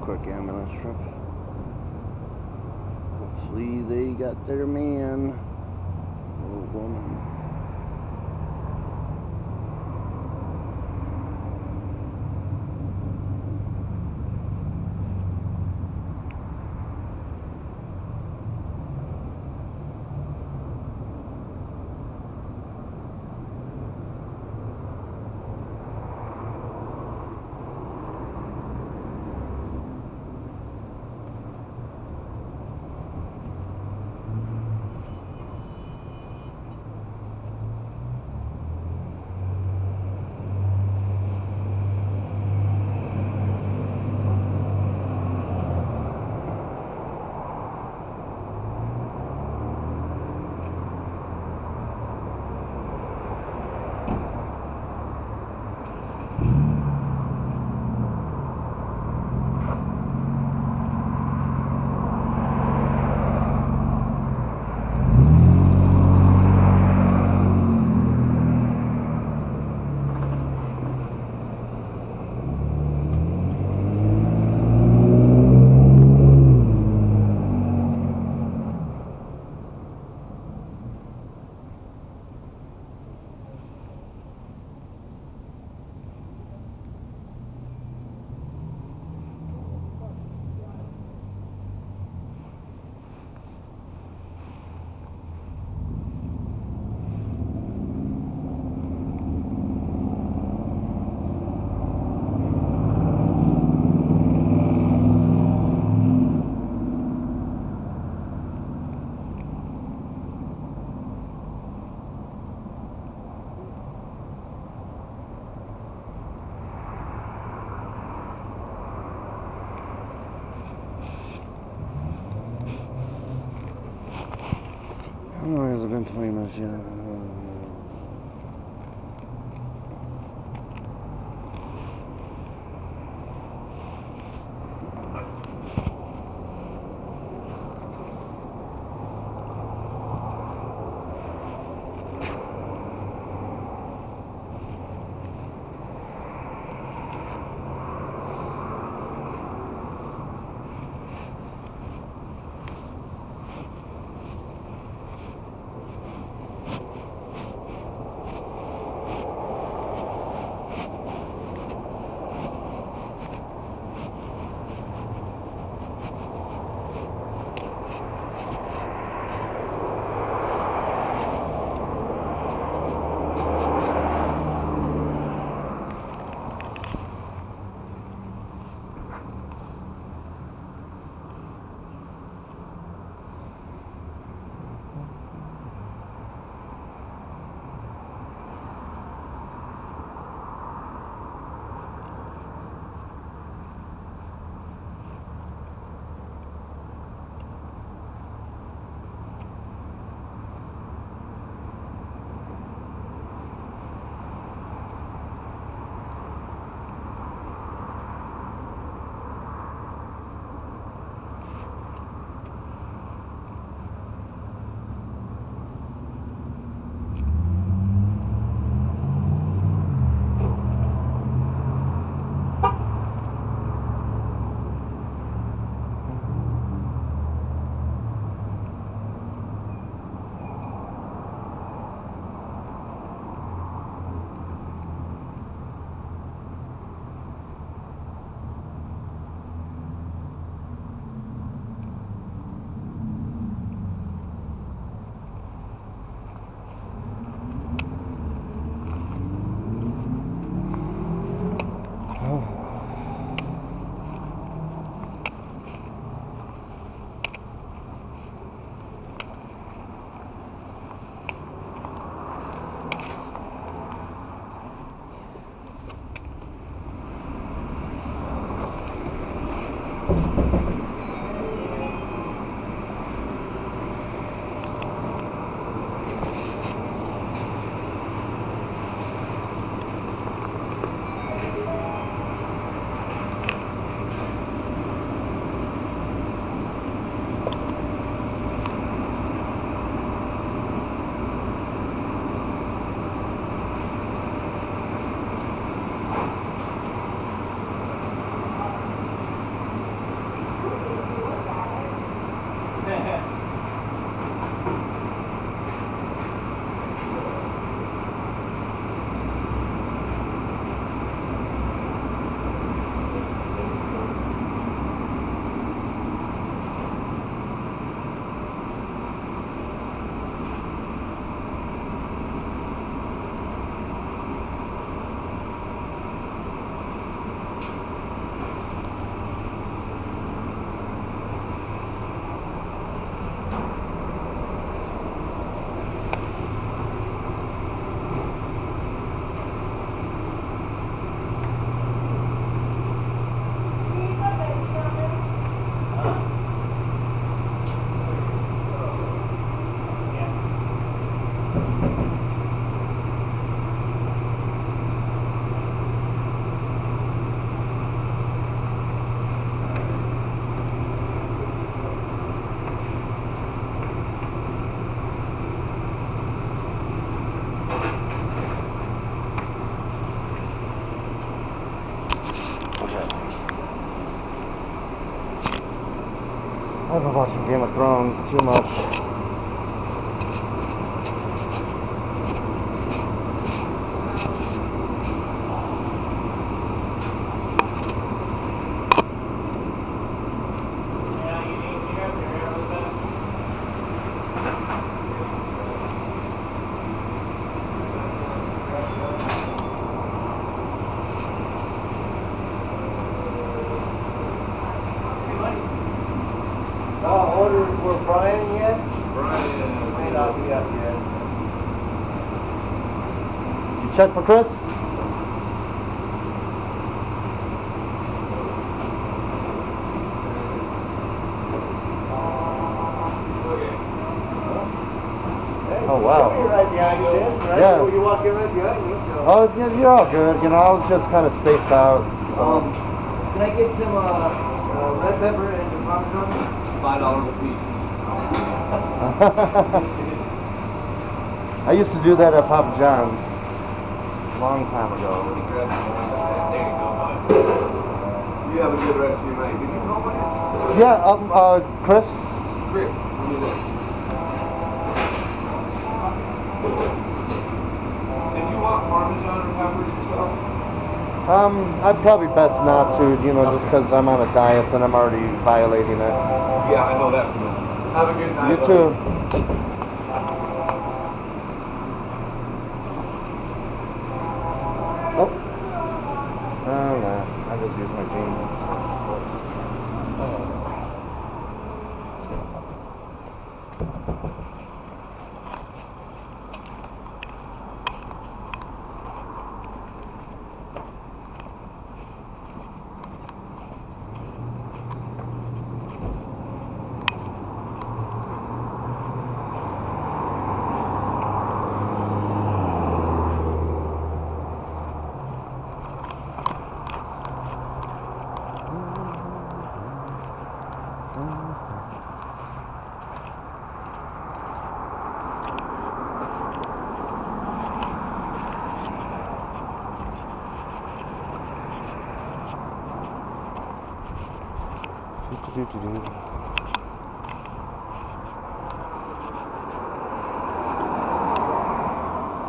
Speaker 1: Quick ambulance trip. Hopefully they got their man or woman. Oh, it hasn't been 20 minutes yet. I've been watching Game of Thrones too much.
Speaker 7: Orders for Brian yet?
Speaker 6: Brian.
Speaker 7: May not be up yet.
Speaker 1: You check for Chris? wow.
Speaker 7: You're right behind you, then, right?
Speaker 1: Yeah.
Speaker 7: You're walking right behind you. So.
Speaker 1: Oh, yeah, you're all good. You know, I was just kind of spaced out.
Speaker 7: Can I get some red pepper and some Parmesan?
Speaker 8: $5 a piece.
Speaker 1: I used to do that at Papa John's a long time ago.
Speaker 8: There you go, bud. You have a good rest of your night. Did you call my name?
Speaker 1: Yeah, Chris.
Speaker 8: Chris, let me look. Did you want Parmesan or peppers yourself?
Speaker 1: I'd probably best not to, you know, just because I'm on a diet and I'm already violating it.
Speaker 8: Yeah, I know that. Have a good night.
Speaker 1: You too. Oh. Oh, nah. I just used my jeans.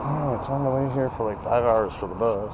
Speaker 1: Oh, it's on the way here for like 5 hours for the bus.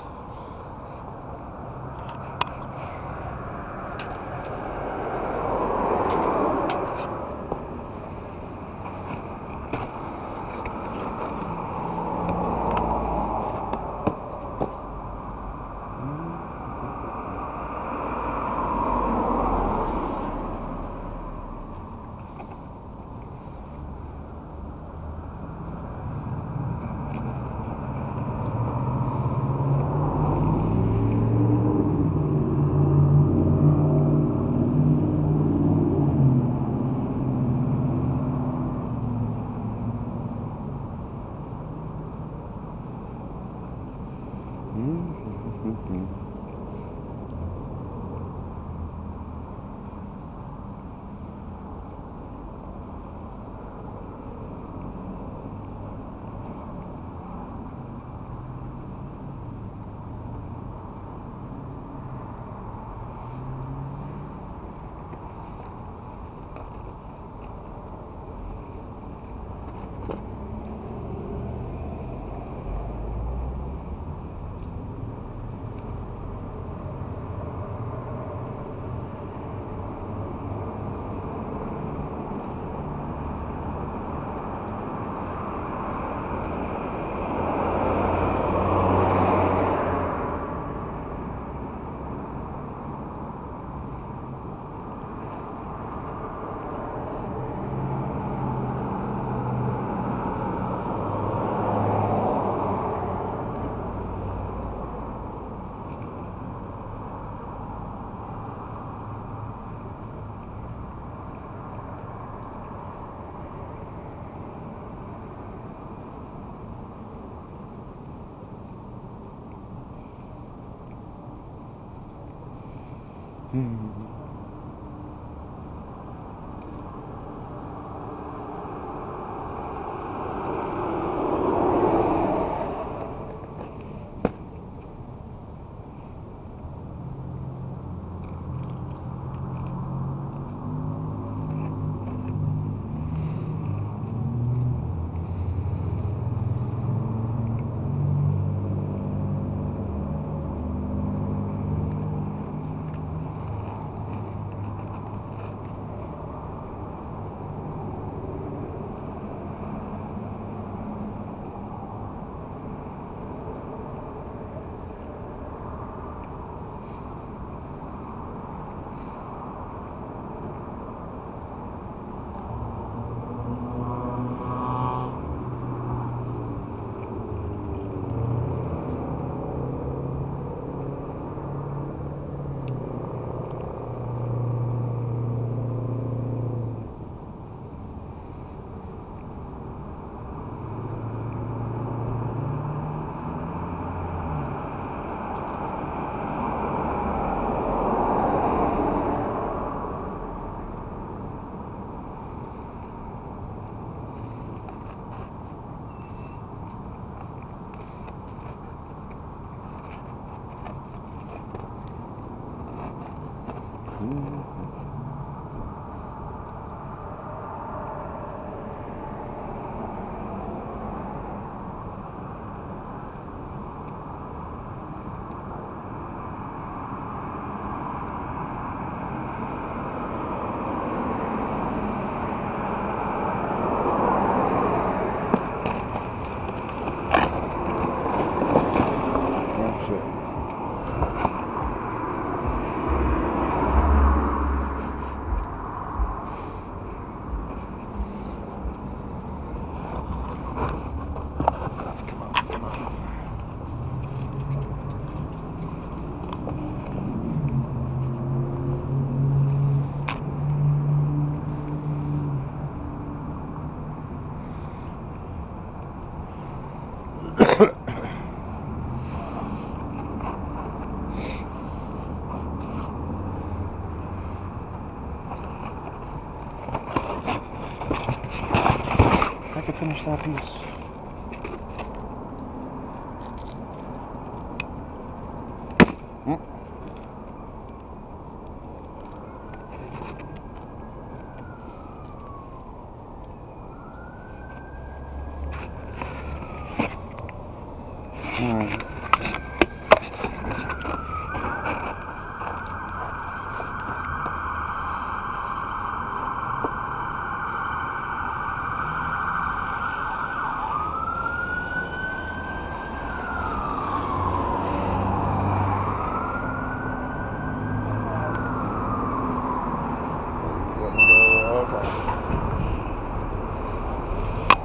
Speaker 1: could finish that piece.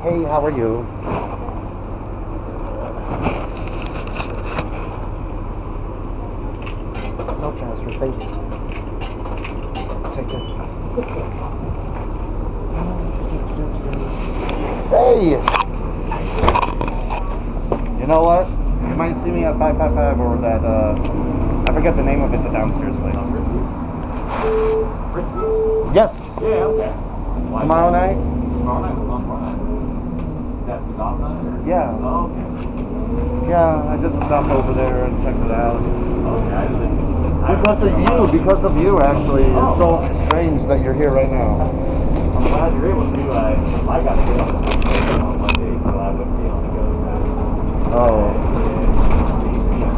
Speaker 1: Hey, how are you? No transfer, thank you. Take it. Hey! You know what? You might see me at 555 or that, I forget the name of it, the downstairs place.
Speaker 4: Fritzy's?
Speaker 1: Yes!
Speaker 4: Yeah, okay.
Speaker 1: Tomorrow night?
Speaker 4: Tomorrow night? What's on tomorrow night? Is that the golf night? Or?
Speaker 1: Yeah.
Speaker 4: Oh, okay.
Speaker 1: Yeah, I just stopped over there and checked it out.
Speaker 4: Okay, I didn't.
Speaker 1: Because of you, actually. It's so strange that you're here right now.
Speaker 4: I'm glad you're able to. I got to get on the system on Monday, so I wouldn't be able to go to that.
Speaker 1: Oh.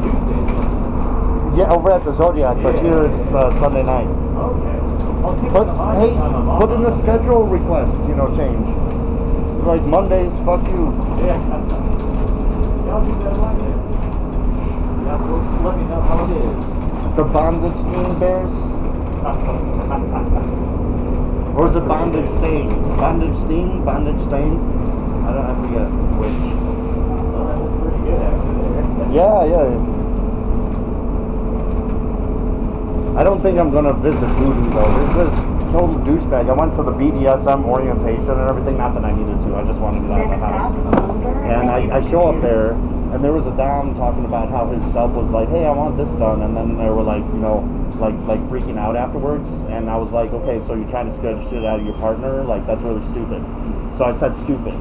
Speaker 4: Tuesday.
Speaker 1: Yeah, over at the Zodiac, but here it's Sunday night.
Speaker 4: Okay. Well,
Speaker 1: But hey, put in a schedule request, change. Like Mondays, fuck you.
Speaker 4: Yeah. Y'all do that Monday. Yeah, well, let me know how it is.
Speaker 1: The bondage stain bears? Or is it bondage stain? Bondage stain? Bondage stain? I forget which.
Speaker 4: Well, that was pretty good, actually.
Speaker 1: Yeah. I don't think I'm gonna visit Voodoo though. There's this total douchebag. I went to the BDSM orientation and everything, not that I needed to, I just wanted to get out of the house. And I show up there, and there was a dom talking about how his sub was like, hey, I want this done, and then they were like, like freaking out afterwards, and I was like, okay, so you're trying to scare the shit out of your partner? Like, that's really stupid. So I said stupid.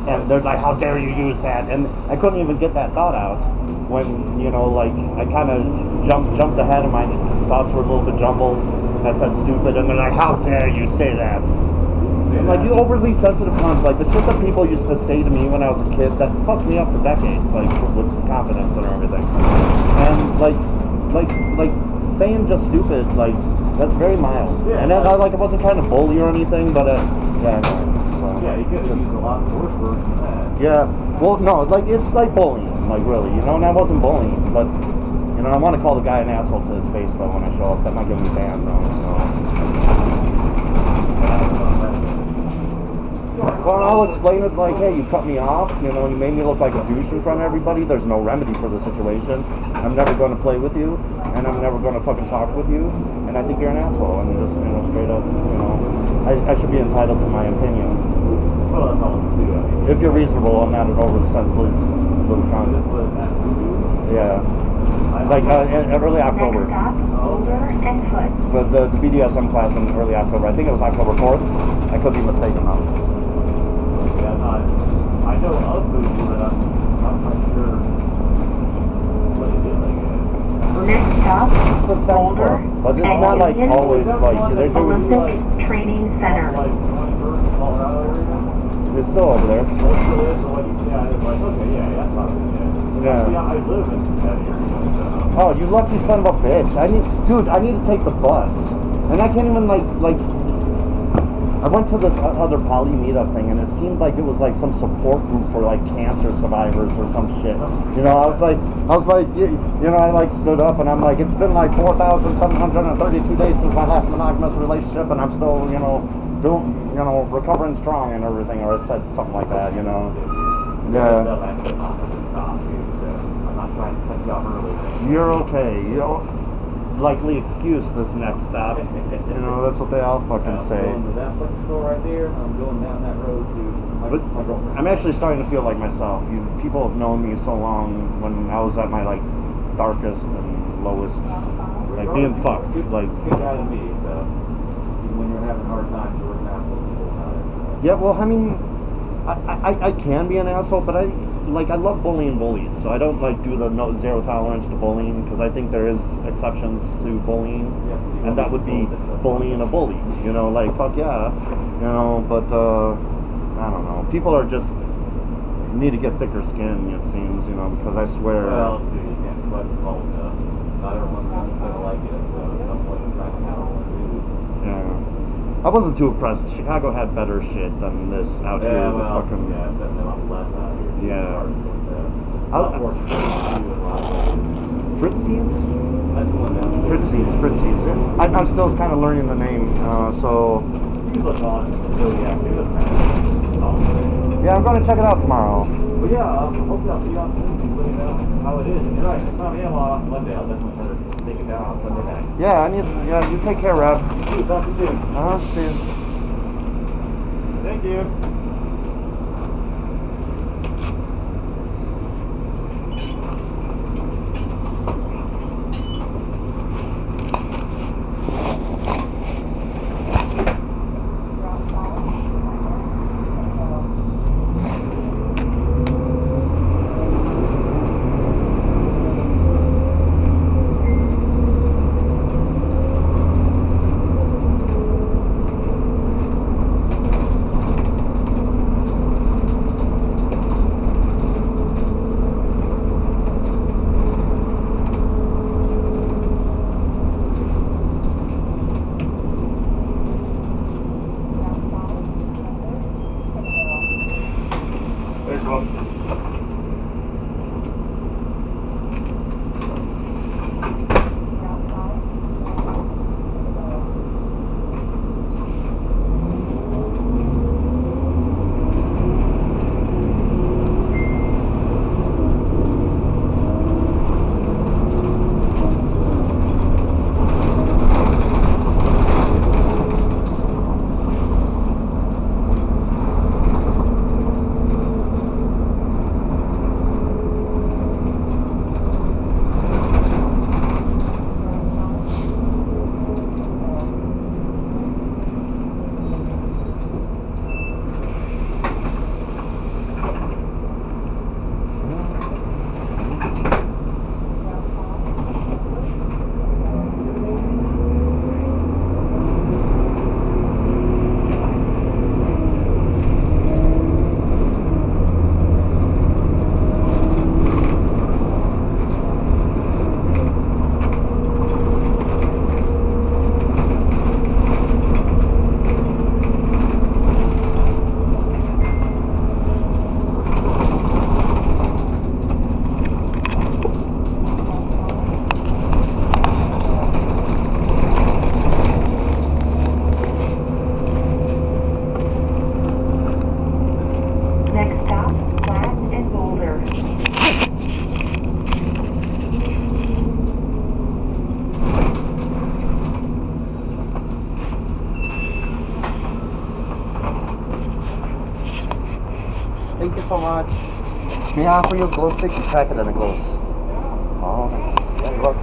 Speaker 1: And they're like, how dare you use that? And I couldn't even get that thought out when, like, I kind of jumped ahead and my thoughts were a little bit jumbled. I said stupid, and they're like, how dare you say that? And like, you overly sensitive cunts, like the shit that people used to say to me when I was a kid, that fucked me up for decades, like with confidence and everything. And like saying just stupid, like, that's very mild.
Speaker 4: Yeah,
Speaker 1: and then, I wasn't trying to bully or anything, but yeah, no. So,
Speaker 4: yeah, you could have used a lot worse words than that.
Speaker 1: yeah, well, no, it's like bullying, like really, and I wasn't bullying, but I want to call the guy an asshole to his face though when I show up. That might get me banned though. Well, I'll explain it like, hey, you cut me off, you made me look like a douche in front of everybody. There's no remedy for the situation. I'm never going to play with you, and I'm never going to fucking talk with you, and I think you're an asshole, and just, straight up, I should be entitled to my opinion.
Speaker 4: Well, that's all I'm do. I mean,
Speaker 1: If you're reasonable, I'm not an over-sensitive little cunt.
Speaker 4: this was at Voodoo.
Speaker 1: Yeah. Like, early October.
Speaker 3: Next stop, Boulder and Hood.
Speaker 1: But the BDSM class in early October, I think it was October 4th. I could be mistaken though.
Speaker 4: Yeah, I know of Voodoo, but I'm not quite sure what it is, I guess.
Speaker 3: Next stop, Boulder
Speaker 1: But it's
Speaker 3: and
Speaker 1: not like
Speaker 3: Union
Speaker 1: always like they're doing.
Speaker 3: Olympic Training Center.
Speaker 4: Like 21st, Colorado area?
Speaker 1: It's still over there.
Speaker 4: Well, it still is, so what you say, I was like, okay, yeah, that's not it, yeah.
Speaker 1: Yeah.
Speaker 4: See, I live in that area, so.
Speaker 1: Oh, you lucky son of a bitch! I need to take the bus, and I can't even like. I went to this other poly meetup thing, and it seemed like it was like some support group for like cancer survivors or some shit. I was like, I like stood up, and I'm like, it's been like 4,732 days since my last monogamous relationship, and I'm still, doing, recovering strong and everything, or I said something like that, Yeah.
Speaker 4: I'm not trying to cut you off early.
Speaker 1: You're okay. Likely excuse this next stop. That's what they all fucking say.
Speaker 4: I'm going to that liquor store right there. I'm going down that road to my girlfriend.
Speaker 1: I'm actually starting to feel like myself. People have known me so long when I was at my like darkest and lowest, like being fucked. Like,
Speaker 4: Good guy to me, so even when you're having hard times, you're an asshole people about it. So.
Speaker 1: yeah. Well, I mean, I can be an asshole, but I love bullying bullies, so I don't like do the no zero tolerance to bullying because I think there is exceptions to bullying, and that would be bullying a bully. You know, like fuck yeah, you know. But I don't know. People are just need to get thicker skin. It seems, you know, because I swear.
Speaker 9: Well, too, you can't sweat the salt stuff. Not everyone's gonna like it. Someone's trying to handle it too.
Speaker 1: Yeah. I wasn't too impressed. Chicago had better shit than this out here.
Speaker 9: Yeah, well,
Speaker 1: fucking,
Speaker 9: yeah, it's definitely a lot less out here.
Speaker 1: Yeah.
Speaker 9: A lot more security too in a lot of ways.
Speaker 1: Fritzies?
Speaker 9: That's the one down there.
Speaker 1: Fritzies. I'm still kind of learning the name, so.
Speaker 9: You look on. So yeah, it was kind of awesome.
Speaker 1: Yeah, I'm going to check it out tomorrow.
Speaker 9: But yeah, hopefully I'll see you on Tuesday. Let me know how it is. And you're right, it's not me on Monday. I'll definitely try to take it down on Sunday night.
Speaker 1: Yeah, you take care, Rob.
Speaker 9: You too. Talk to you soon.
Speaker 1: See you.
Speaker 9: Thank you.
Speaker 3: Next stop, Platt and Boulder.
Speaker 1: Thank you so much. May I offer you a glow stick? You crack it and it glows. Oh, yeah, look.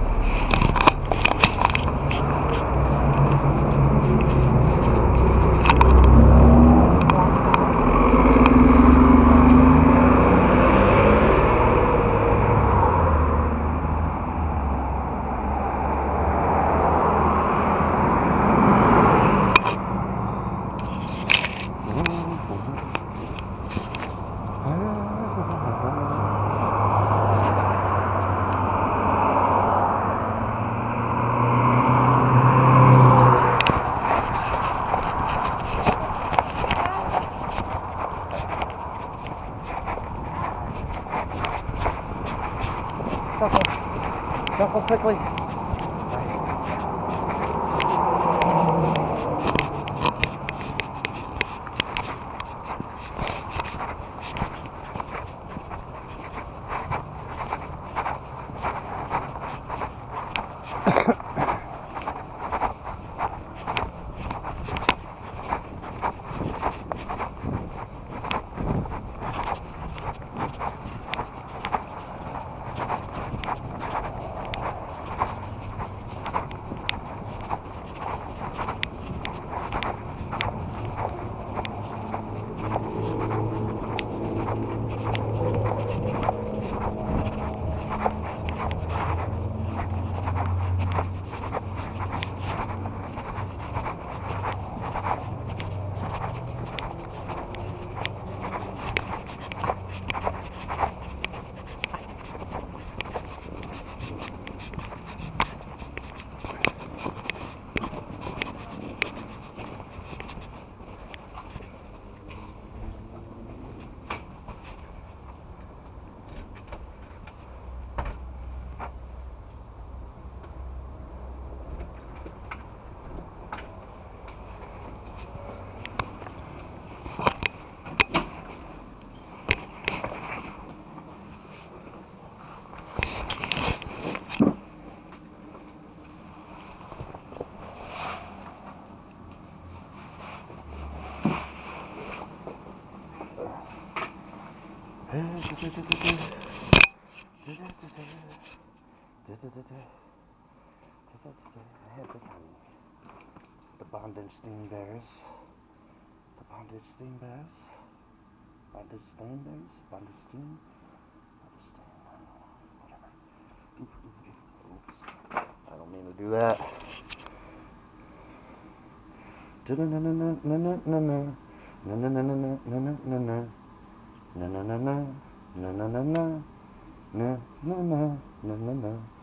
Speaker 1: Shuffle quickly. I had this on the bondage steam bears. The bondage steam bears. Bondage steam bears. Bondage steam. Bondage steam. Whatever. Oops. I don't mean to do that. Na na na na na na na na na na na na na na na